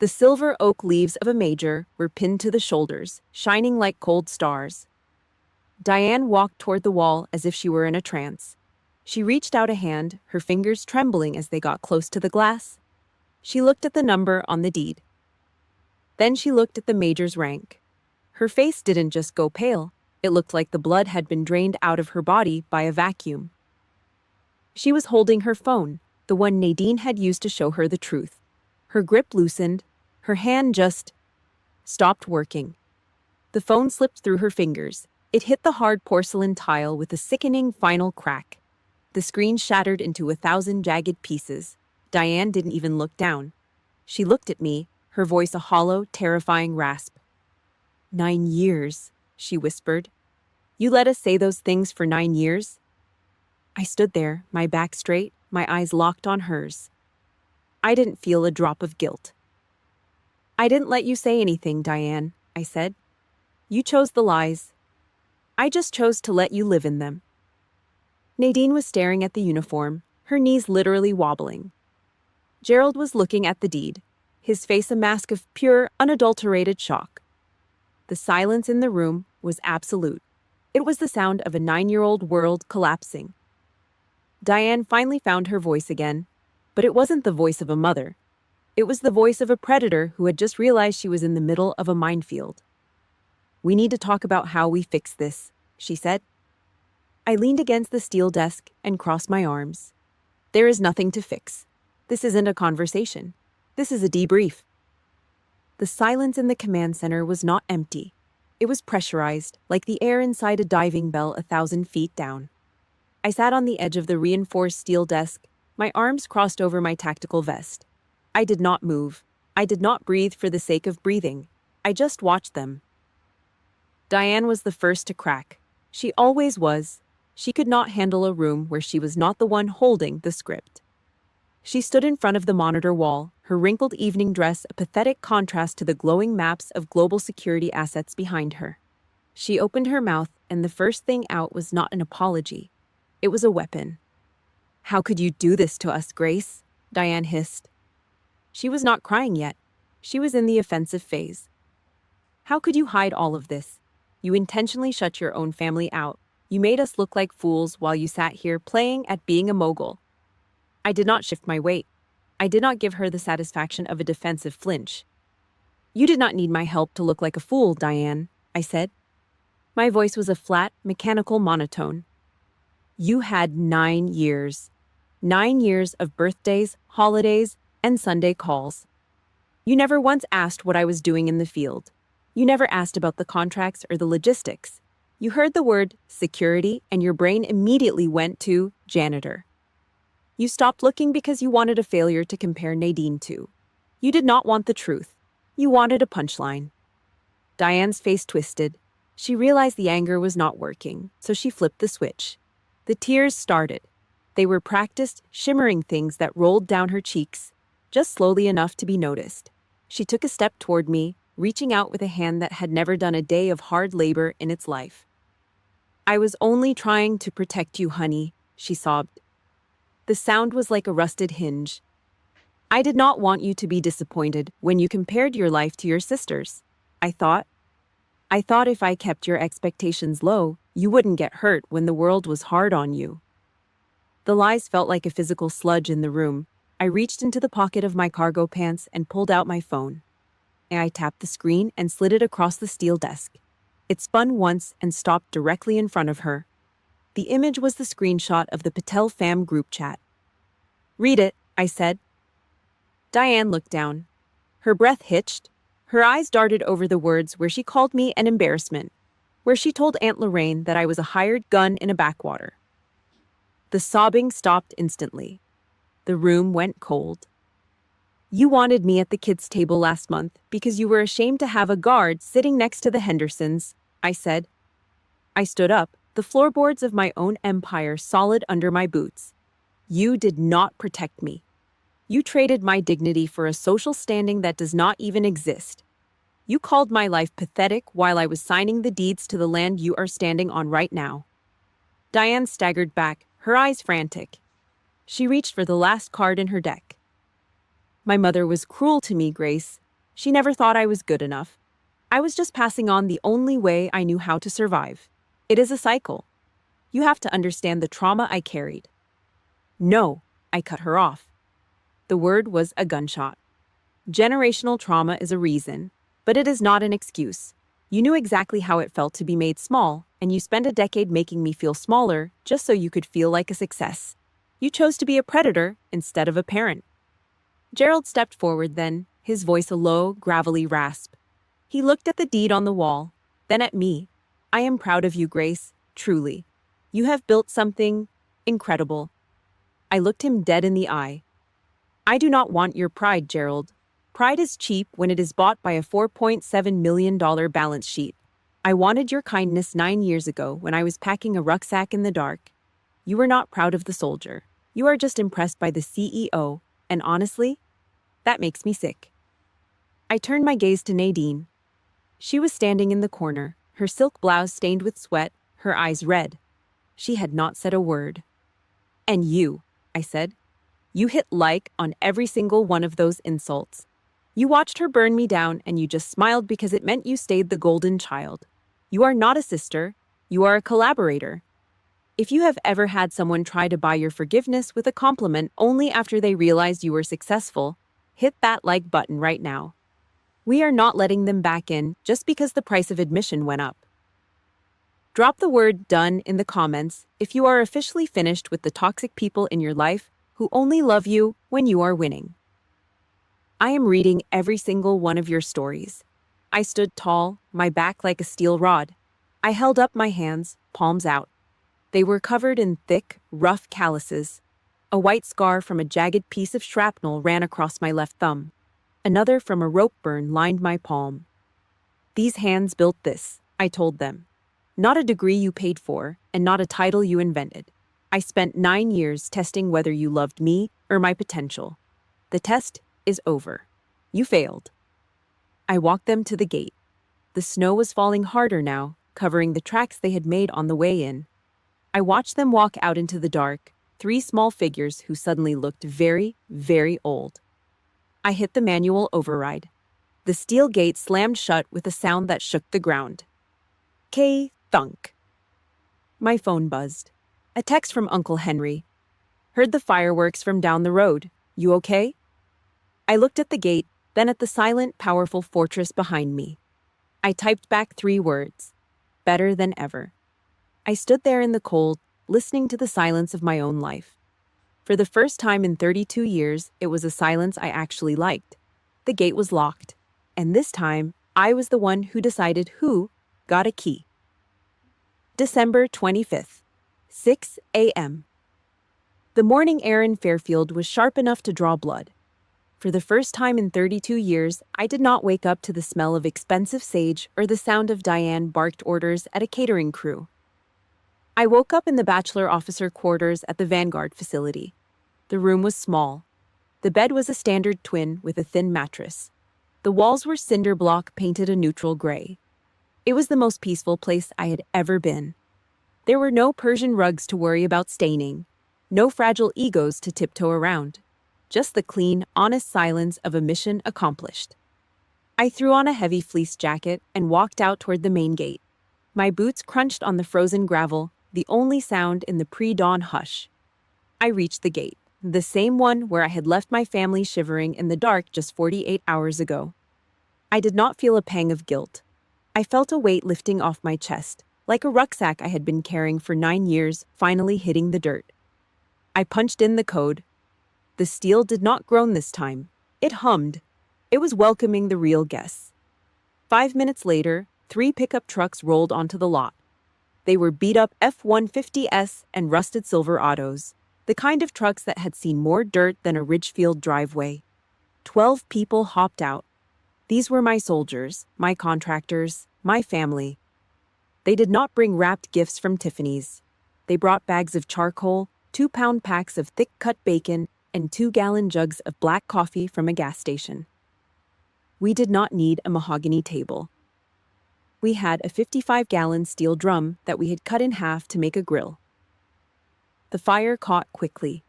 The silver oak leaves of a major were pinned to the shoulders, shining like cold stars. Diane walked toward the wall as if she were in a trance. She reached out a hand, her fingers trembling as they got close to the glass. She looked at the number on the deed. Then she looked at the major's rank. Her face didn't just go pale. It looked like the blood had been drained out of her body by a vacuum. She was holding her phone, the one Nadine had used to show her the truth. Her grip loosened. Her hand just stopped working. The phone slipped through her fingers. It hit the hard porcelain tile with a sickening final crack. The screen shattered into 1,000 jagged pieces. Diane didn't even look down. She looked at me, her voice a hollow, terrifying rasp. 9 years, she whispered. You let us say those things for 9 years? I stood there, my back straight, my eyes locked on hers. I didn't feel a drop of guilt. I didn't let you say anything, Diane, I said. You chose the lies. I just chose to let you live in them. Nadine was staring at the uniform, her knees literally wobbling. Gerald was looking at the deed, his face a mask of pure, unadulterated shock. The silence in the room was absolute. It was the sound of a 9-year-old world collapsing. Diane finally found her voice again, but it wasn't the voice of a mother. It was the voice of a predator who had just realized she was in the middle of a minefield. We need to talk about how we fix this, she said. I leaned against the steel desk and crossed my arms. There is nothing to fix. This isn't a conversation. This is a debrief. The silence in the command center was not empty. It was pressurized, like the air inside a diving bell 1,000 feet down. I sat on the edge of the reinforced steel desk, my arms crossed over my tactical vest. I did not move. I did not breathe for the sake of breathing. I just watched them. Diane was the first to crack. She always was. She could not handle a room where she was not the one holding the script. She stood in front of the monitor wall, her wrinkled evening dress a pathetic contrast to the glowing maps of global security assets behind her. She opened her mouth, and the first thing out was not an apology. It was a weapon. How could you do this to us, Grace? Diane hissed. She was not crying yet. She was in the offensive phase. How could you hide all of this? You intentionally shut your own family out. You made us look like fools while you sat here playing at being a mogul. I did not shift my weight. I did not give her the satisfaction of a defensive flinch. You did not need my help to look like a fool, Diane, I said. My voice was a flat, mechanical monotone. You had 9 years. 9 years of birthdays, holidays, and Sunday calls. You never once asked what I was doing in the field. You never asked about the contracts or the logistics. You heard the word security and your brain immediately went to janitor. You stopped looking because you wanted a failure to compare Nadine to. You did not want the truth. You wanted a punchline. Diane's face twisted. She realized the anger was not working, so she flipped the switch. The tears started. They were practiced, shimmering things that rolled down her cheeks, just slowly enough to be noticed. She took a step toward me, reaching out with a hand that had never done a day of hard labor in its life. I was only trying to protect you, honey, she sobbed. The sound was like a rusted hinge. I did not want you to be disappointed when you compared your life to your sister's. I thought if I kept your expectations low, you wouldn't get hurt when the world was hard on you. The lies felt like a physical sludge in the room. I reached into the pocket of my cargo pants and pulled out my phone. I tapped the screen and slid it across the steel desk. It spun once and stopped directly in front of her. The image was the screenshot of the Patel fam group chat. Read it, I said. Diane looked down. Her breath hitched. Her eyes darted over the words where she called me an embarrassment, where she told Aunt Lorraine that I was a hired gun in a backwater. The sobbing stopped instantly. The room went cold. You wanted me at the kids' table last month because you were ashamed to have a guard sitting next to the Hendersons, I said. I stood up, the floorboards of my own empire solid under my boots. You did not protect me. You traded my dignity for a social standing that does not even exist. You called my life pathetic while I was signing the deeds to the land you are standing on right now. Diane staggered back, her eyes frantic. She reached for the last card in her deck. My mother was cruel to me, Grace. She never thought I was good enough. I was just passing on the only way I knew how to survive. It is a cycle. You have to understand the trauma I carried. No, I cut her off. The word was a gunshot. Generational trauma is a reason, but it is not an excuse. You knew exactly how it felt to be made small, and you spent a decade making me feel smaller just so you could feel like a success. You chose to be a predator instead of a parent. Gerald stepped forward then, his voice a low, gravelly rasp. He looked at the deed on the wall, then at me. I am proud of you, Grace, truly. You have built something incredible. I looked him dead in the eye. I do not want your pride, Gerald. Pride is cheap when it is bought by a $4.7 million balance sheet. I wanted your kindness 9 years ago when I was packing a rucksack in the dark. You were not proud of the soldier. You are just impressed by the CEO, and honestly, that makes me sick. I turned my gaze to Nadine. She was standing in the corner, her silk blouse stained with sweat, her eyes red. She had not said a word. And you, I said. You hit like on every single one of those insults. You watched her burn me down and you just smiled because it meant you stayed the golden child. You are not a sister. You are a collaborator. If you have ever had someone try to buy your forgiveness with a compliment only after they realized you were successful, hit that like button right now. We are not letting them back in just because the price of admission went up. Drop the word "done" in the comments if you are officially finished with the toxic people in your life who only love you when you are winning. I am reading every single one of your stories. I stood tall, my back like a steel rod. I held up my hands, palms out. They were covered in thick, rough calluses. A white scar from a jagged piece of shrapnel ran across my left thumb. Another from a rope burn lined my palm. These hands built this, I told them. Not a degree you paid for, and not a title you invented. I spent 9 years testing whether you loved me or my potential. The test is over. You failed. I walked them to the gate. The snow was falling harder now, covering the tracks they had made on the way in. I watched them walk out into the dark, 3 small figures who suddenly looked very, very old. I hit the manual override. The steel gate slammed shut with a sound that shook the ground. Thunk. My phone buzzed. A text from Uncle Henry. Heard the fireworks from down the road. You okay? I looked at the gate, then at the silent, powerful fortress behind me. I typed back 3 words. Better than ever. I stood there in the cold, listening to the silence of my own life. For the first time in 32 years, it was a silence I actually liked. The gate was locked, and this time, I was the one who decided who got a key. December 25th, 6 a.m. The morning air in Fairfield was sharp enough to draw blood. For the first time in 32 years, I did not wake up to the smell of expensive sage or the sound of Diane barked orders at a catering crew. I woke up in the bachelor officer quarters at the Vanguard facility. The room was small. The bed was a standard twin with a thin mattress. The walls were cinder block painted a neutral gray. It was the most peaceful place I had ever been. There were no Persian rugs to worry about staining, no fragile egos to tiptoe around. Just the clean, honest silence of a mission accomplished. I threw on a heavy fleece jacket and walked out toward the main gate. My boots crunched on the frozen gravel, the only sound in the pre-dawn hush. I reached the gate, the same one where I had left my family shivering in the dark just 48 hours ago. I did not feel a pang of guilt. I felt a weight lifting off my chest, like a rucksack I had been carrying for 9 years finally hitting the dirt. I punched in the code. The steel did not groan this time. It hummed. It was welcoming the real guests. 5 minutes later, 3 pickup trucks rolled onto the lot. They were beat-up F-150S and rusted silver autos, the kind of trucks that had seen more dirt than a Ridgefield driveway. 12 people hopped out. These were my soldiers, my contractors, my family. They did not bring wrapped gifts from Tiffany's. They brought bags of charcoal, 2-pound packs of thick-cut bacon, and 2-gallon jugs of black coffee from a gas station. We did not need a mahogany table. We had a 55-gallon steel drum that we had cut in half to make a grill. The fire caught quickly.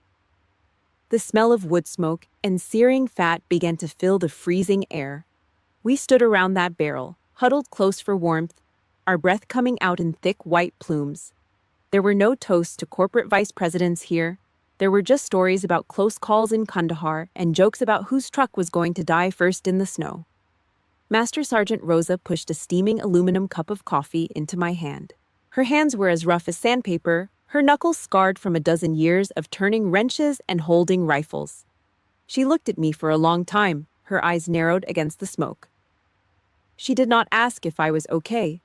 The smell of wood smoke and searing fat began to fill the freezing air. We stood around that barrel, huddled close for warmth, our breath coming out in thick white plumes. There were no toasts to corporate vice presidents here. There were just stories about close calls in Kandahar and jokes about whose truck was going to die first in the snow. Master Sergeant Rosa pushed a steaming aluminum cup of coffee into my hand. Her hands were as rough as sandpaper, her knuckles scarred from a dozen years of turning wrenches and holding rifles. She looked at me for a long time, her eyes narrowed against the smoke. She did not ask if I was okay.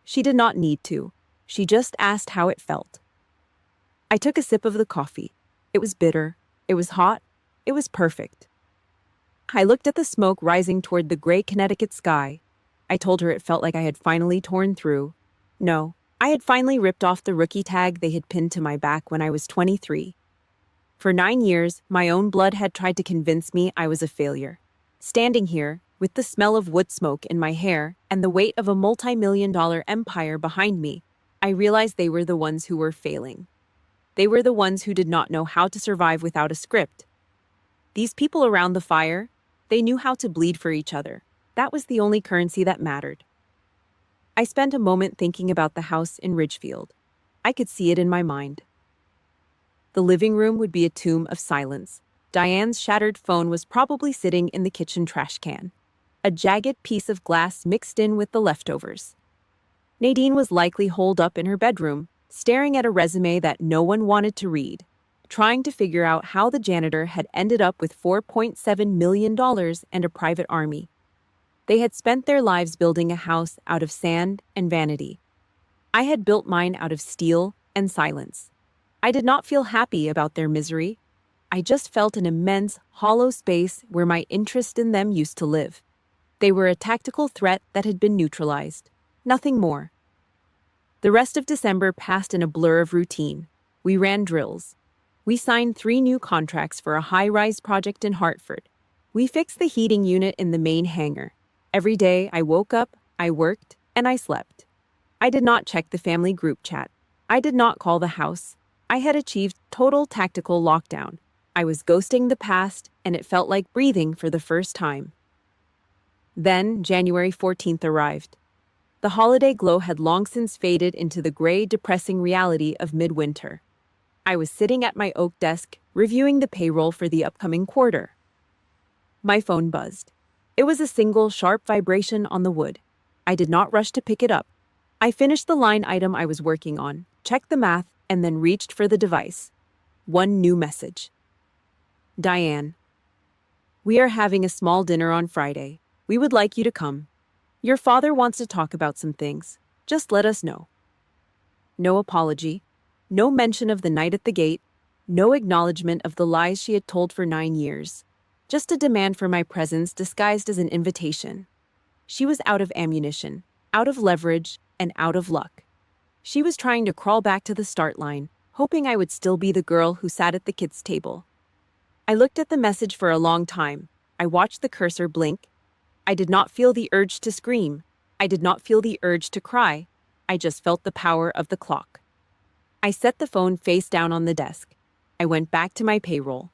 She did not need to. She just asked how it felt. I took a sip of the coffee. It was bitter. It was hot. It was perfect. I looked at the smoke rising toward the gray Connecticut sky. I told her it felt like I had finally torn through. No, I had finally ripped off the rookie tag they had pinned to my back when I was 23. For 9 years, my own blood had tried to convince me I was a failure. Standing here, with the smell of wood smoke in my hair and the weight of a multi-million-dollar empire behind me, I realized they were the ones who were failing. They were the ones who did not know how to survive without a script. These people around the fire, they knew how to bleed for each other. That was the only currency that mattered. I spent a moment thinking about the house in Ridgefield. I could see it in my mind. The living room would be a tomb of silence. Diane's shattered phone was probably sitting in the kitchen trash can. A jagged piece of glass mixed in with the leftovers. Nadine was likely holed up in her bedroom, staring at a resume that no one wanted to read, trying to figure out how the janitor had ended up with $4.7 million and a private army. They had spent their lives building a house out of sand and vanity. I had built mine out of steel and silence. I did not feel happy about their misery. I just felt an immense, hollow space where my interest in them used to live. They were a tactical threat that had been neutralized. Nothing more. The rest of December passed in a blur of routine. We ran drills. We signed 3 new contracts for a high-rise project in Hartford. We fixed the heating unit in the main hangar. Every day I woke up, I worked, and I slept. I did not check the family group chat. I did not call the house. I had achieved total tactical lockdown. I was ghosting the past, and it felt like breathing for the first time. Then January 14th arrived. The holiday glow had long since faded into the gray, depressing reality of midwinter. I was sitting at my oak desk, reviewing the payroll for the upcoming quarter. My phone buzzed. It was a single, sharp vibration on the wood. I did not rush to pick it up. I finished the line item I was working on, checked the math, and then reached for the device. One new message. Diane. We are having a small dinner on Friday. We would like you to come. Your father wants to talk about some things. Just let us know. No apology. No mention of the night at the gate. No acknowledgement of the lies she had told for 9 years. Just a demand for my presence disguised as an invitation. She was out of ammunition, out of leverage, and out of luck. She was trying to crawl back to the start line, hoping I would still be the girl who sat at the kids' table. I looked at the message for a long time. I watched the cursor blink. I did not feel the urge to scream. I did not feel the urge to cry. I just felt the power of the clock. I set the phone face down on the desk. I went back to my payroll.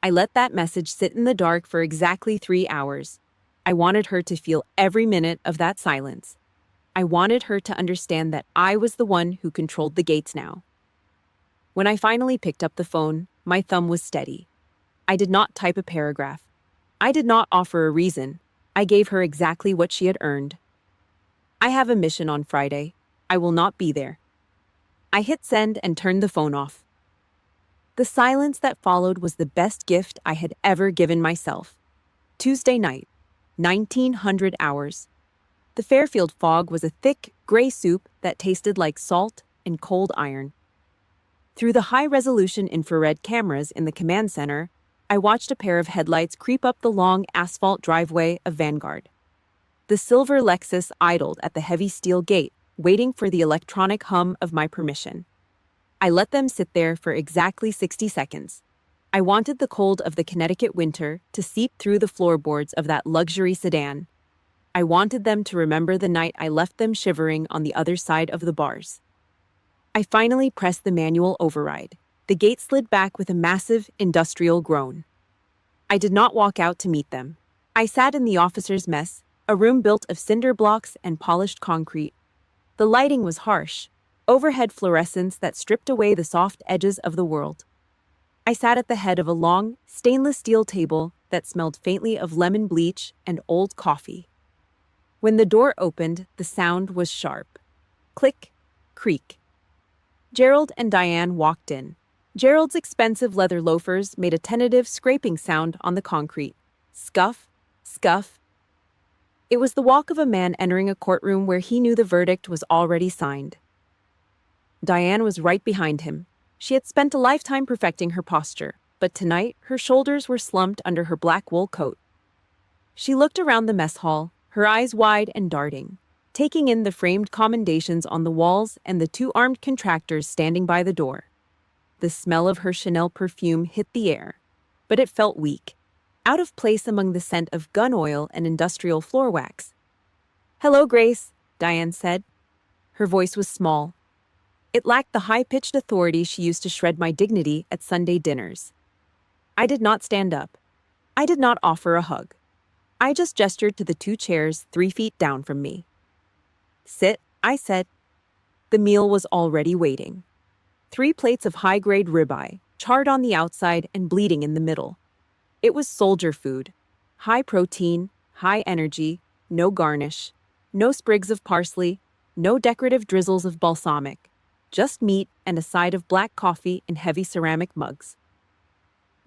I let that message sit in the dark for exactly 3 hours. I wanted her to feel every minute of that silence. I wanted her to understand that I was the one who controlled the gates now. When I finally picked up the phone, my thumb was steady. I did not type a paragraph. I did not offer a reason. I gave her exactly what she had earned. I have a mission on Friday. I will not be there. I hit send and turned the phone off. The silence that followed was the best gift I had ever given myself. Tuesday night, 1900 hours. The Fairfield fog was a thick, gray soup that tasted like salt and cold iron. Through the high-resolution infrared cameras in the command center, I watched a pair of headlights creep up the long asphalt driveway of Vanguard. The silver Lexus idled at the heavy steel gate, waiting for the electronic hum of my permission. I let them sit there for exactly 60 seconds. I wanted the cold of the Connecticut winter to seep through the floorboards of that luxury sedan. I wanted them to remember the night I left them shivering on the other side of the bars. I finally pressed the manual override. The gate slid back with a massive, industrial groan. I did not walk out to meet them. I sat in the officer's mess, a room built of cinder blocks and polished concrete. The lighting was harsh, overhead fluorescence that stripped away the soft edges of the world. I sat at the head of a long, stainless steel table that smelled faintly of lemon bleach and old coffee. When the door opened, the sound was sharp. Click, creak. Gerald and Diane walked in. Gerald's expensive leather loafers made a tentative scraping sound on the concrete. Scuff, scuff. It was the walk of a man entering a courtroom where he knew the verdict was already signed. Diane was right behind him. She had spent a lifetime perfecting her posture, but tonight her shoulders were slumped under her black wool coat. She looked around the mess hall, her eyes wide and darting, taking in the framed commendations on the walls and the 2 armed contractors standing by the door. The smell of her Chanel perfume hit the air, but it felt weak, out of place among the scent of gun oil and industrial floor wax. "Hello, Grace," Diane said. Her voice was small. It lacked the high-pitched authority she used to shred my dignity at Sunday dinners. I did not stand up. I did not offer a hug. I just gestured to the 2 chairs 3 feet down from me. "Sit," I said. The meal was already waiting. 3 plates of high-grade ribeye, charred on the outside and bleeding in the middle. It was soldier food. High protein, high energy, no garnish, no sprigs of parsley, no decorative drizzles of balsamic, just meat and a side of black coffee in heavy ceramic mugs.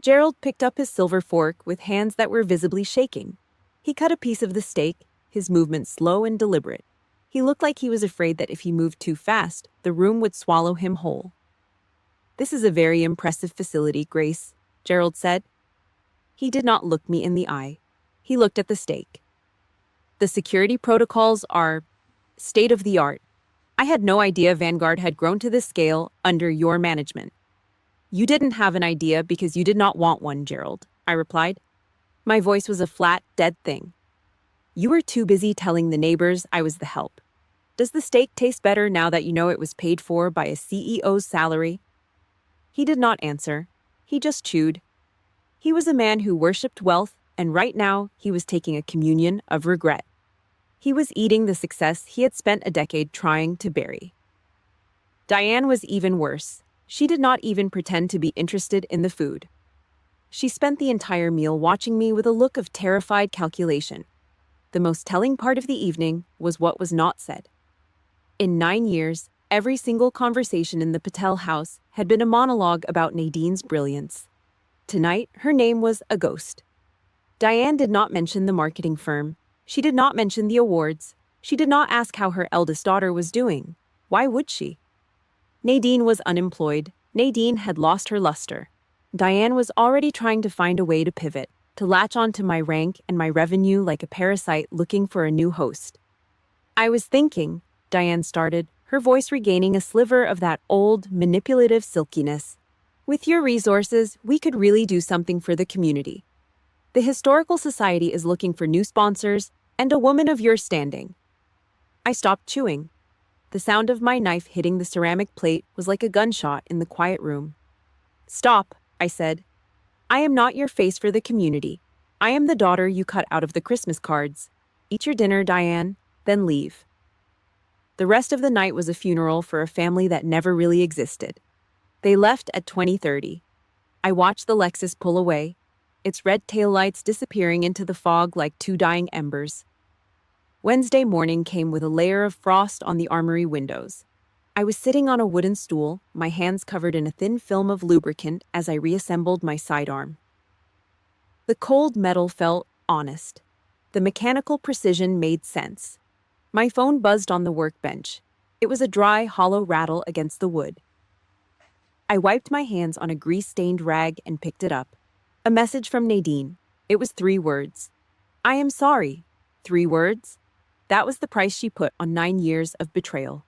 Gerald picked up his silver fork with hands that were visibly shaking. He cut a piece of the steak, his movement slow and deliberate. He looked like he was afraid that if he moved too fast, the room would swallow him whole. "This is a very impressive facility, Grace," Gerald said. He did not look me in the eye. He looked at the steak. "The security protocols are state-of-the-art. I had no idea Vanguard had grown to this scale under your management." "You didn't have an idea because you did not want one, Gerald," I replied. My voice was a flat, dead thing. "You were too busy telling the neighbors I was the help. Does the steak taste better now that you know it was paid for by a CEO's salary?" He did not answer. He just chewed. He was a man who worshipped wealth, and right now he was taking a communion of regret. He was eating the success he had spent a decade trying to bury. Diane was even worse. She did not even pretend to be interested in the food. She spent the entire meal watching me with a look of terrified calculation. The most telling part of the evening was what was not said. In 9 years, every single conversation in the Patel house had been a monologue about Nadine's brilliance. Tonight, her name was a ghost. Diane did not mention the marketing firm. She did not mention the awards. She did not ask how her eldest daughter was doing. Why would she? Nadine was unemployed. Nadine had lost her luster. Diane was already trying to find a way to pivot, to latch onto my rank and my revenue like a parasite looking for a new host. I was thinking, Diane started, her voice regaining a sliver of that old, manipulative silkiness. With your resources, we could really do something for the community. The Historical Society is looking for new sponsors and a woman of your standing. I stopped chewing. The sound of my knife hitting the ceramic plate was like a gunshot in the quiet room. Stop, I said. I am not your face for the community. I am the daughter you cut out of the Christmas cards. Eat your dinner, Diane, then leave. The rest of the night was a funeral for a family that never really existed. They left at 20:30. I watched the Lexus pull away, its red taillights disappearing into the fog like two dying embers. Wednesday morning came with a layer of frost on the armory windows. I was sitting on a wooden stool, my hands covered in a thin film of lubricant as I reassembled my sidearm. The cold metal felt honest. The mechanical precision made sense. My phone buzzed on the workbench. It was a dry, hollow rattle against the wood. I wiped my hands on a grease-stained rag and picked it up. A message from Nadine. It was 3 words. I am sorry. 3 words? That was the price she put on 9 years of betrayal.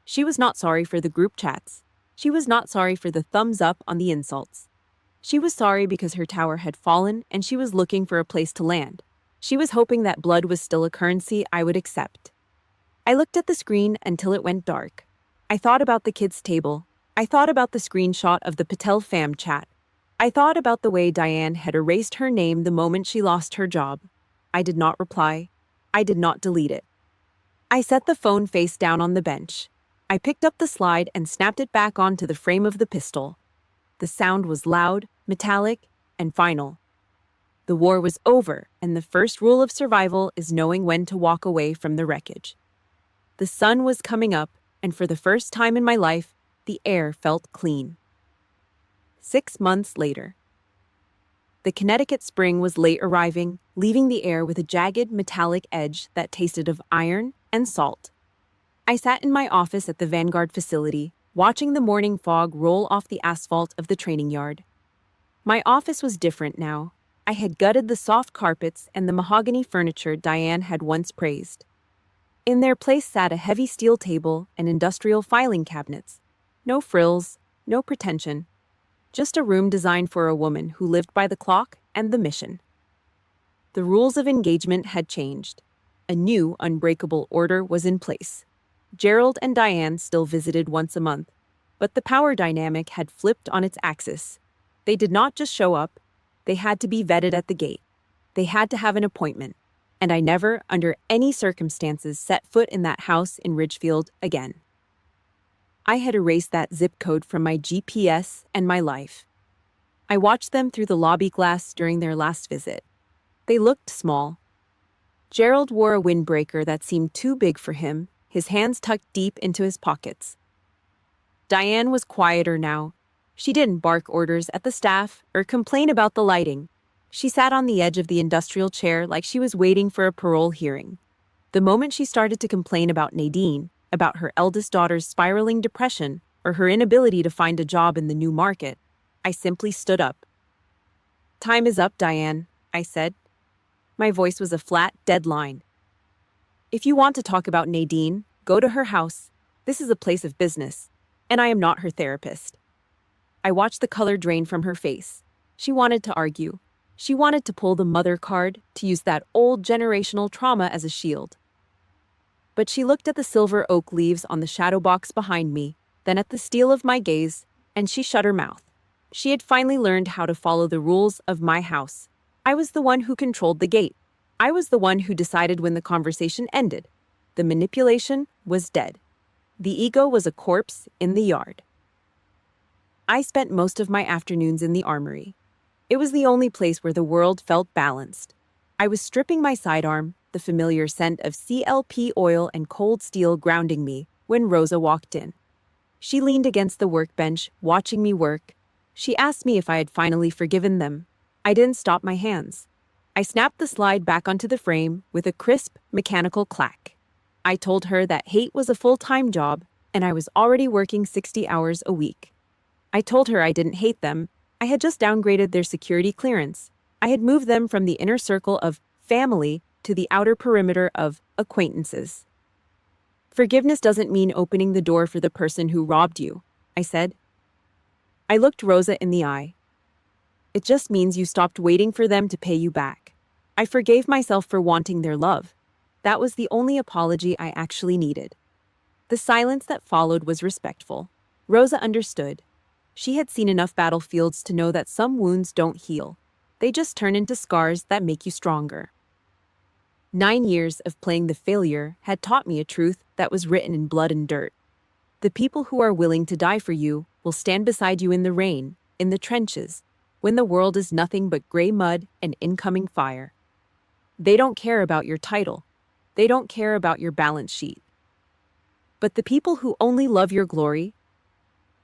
She was not sorry for the group chats. She was not sorry for the thumbs up on the insults. She was sorry because her tower had fallen and she was looking for a place to land. She was hoping that blood was still a currency I would accept. I looked at the screen until it went dark. I thought about the kids' table. I thought about the screenshot of the Patel fam chat. I thought about the way Diane had erased her name the moment she lost her job. I did not reply. I did not delete it. I set the phone face down on the bench. I picked up the slide and snapped it back onto the frame of the pistol. The sound was loud, metallic, and final. The war was over, and the first rule of survival is knowing when to walk away from the wreckage. The sun was coming up, and for the first time in my life, the air felt clean. 6 months later. The Connecticut spring was late arriving, leaving the air with a jagged, metallic edge that tasted of iron and salt. I sat in my office at the Vanguard facility, watching the morning fog roll off the asphalt of the training yard. My office was different now. I had gutted the soft carpets and the mahogany furniture Diane had once praised. In their place sat a heavy steel table and industrial filing cabinets. No frills, no pretension. Just a room designed for a woman who lived by the clock and the mission. The rules of engagement had changed. A new, unbreakable order was in place. Gerald and Diane still visited once a month, but the power dynamic had flipped on its axis. They did not just show up, they had to be vetted at the gate. They had to have an appointment, and I never, under any circumstances, set foot in that house in Ridgefield again. I had erased that zip code from my GPS and my life. I watched them through the lobby glass during their last visit. They looked small. Gerald wore a windbreaker that seemed too big for him, his hands tucked deep into his pockets. Diane was quieter now. She didn't bark orders at the staff or complain about the lighting. She sat on the edge of the industrial chair like she was waiting for a parole hearing. The moment she started to complain about Nadine, about her eldest daughter's spiraling depression or her inability to find a job in the new market, I simply stood up. Time is up, Diane, I said. My voice was a flat, dead line. If you want to talk about Nadine, go to her house. This is a place of business, and I am not her therapist. I watched the color drain from her face. She wanted to argue. She wanted to pull the mother card, to use that old generational trauma as a shield. But she looked at the silver oak leaves on the shadow box behind me, then at the steel of my gaze, and she shut her mouth. She had finally learned how to follow the rules of my house. I was the one who controlled the gate. I was the one who decided when the conversation ended. The manipulation was dead. The ego was a corpse in the yard. I spent most of my afternoons in the armory. It was the only place where the world felt balanced. I was stripping my sidearm, the familiar scent of CLP oil and cold steel grounding me, when Rosa walked in. She leaned against the workbench, watching me work. She asked me if I had finally forgiven them. I didn't stop my hands. I snapped the slide back onto the frame with a crisp, mechanical clack. I told her that hate was a full-time job, and I was already working 60 hours a week. I told her I didn't hate them. I had just downgraded their security clearance. I had moved them from the inner circle of family to the outer perimeter of acquaintances. Forgiveness doesn't mean opening the door for the person who robbed you, I said. I looked Rosa in the eye. It just means you stopped waiting for them to pay you back. I forgave myself for wanting their love. That was the only apology I actually needed. The silence that followed was respectful. Rosa understood. She had seen enough battlefields to know that some wounds don't heal. They just turn into scars that make you stronger. 9 years of playing the failure had taught me a truth that was written in blood and dirt. The people who are willing to die for you will stand beside you in the rain, in the trenches, when the world is nothing but gray mud and incoming fire. They don't care about your title. They don't care about your balance sheet. But the people who only love your glory,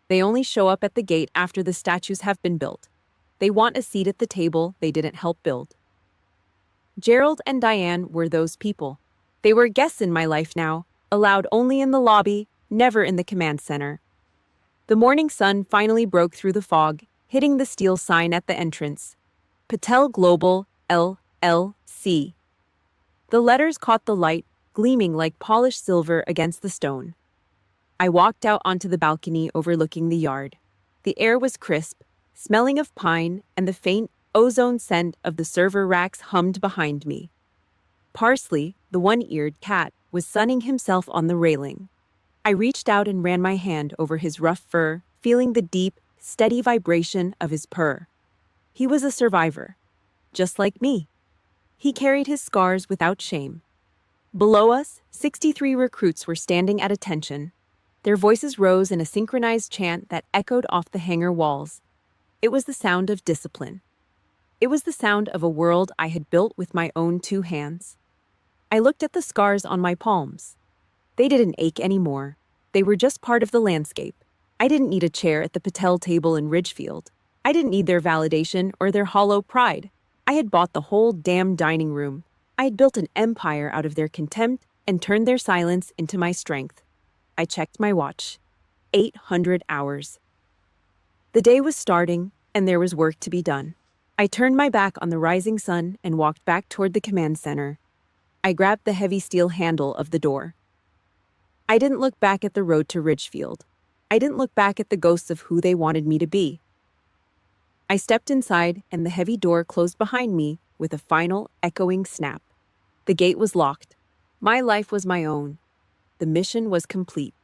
they only show up at the gate after the statues have been built. They want a seat at the table they didn't help build. Gerald and Diane were those people. They were guests in my life now, allowed only in the lobby, never in the command center. The morning sun finally broke through the fog, hitting the steel sign at the entrance. Patel Global, LLC. The letters caught the light, gleaming like polished silver against the stone. I walked out onto the balcony overlooking the yard. The air was crisp, smelling of pine, and the faint ozone scent of the server racks hummed behind me. Parsley, the one-eared cat, was sunning himself on the railing. I reached out and ran my hand over his rough fur, feeling the deep, steady vibration of his purr. He was a survivor, just like me. He carried his scars without shame. Below us, 63 recruits were standing at attention. Their voices rose in a synchronized chant that echoed off the hangar walls. It was the sound of discipline. It was the sound of a world I had built with my own 2 hands. I looked at the scars on my palms. They didn't ache anymore. They were just part of the landscape. I didn't need a chair at the Patel table in Ridgefield. I didn't need their validation or their hollow pride. I had bought the whole damn dining room. I had built an empire out of their contempt and turned their silence into my strength. I checked my watch. 800 hours. The day was starting, and there was work to be done. I turned my back on the rising sun and walked back toward the command center. I grabbed the heavy steel handle of the door. I didn't look back at the road to Ridgefield. I didn't look back at the ghosts of who they wanted me to be. I stepped inside, and the heavy door closed behind me with a final, echoing snap. The gate was locked. My life was my own. The mission was complete.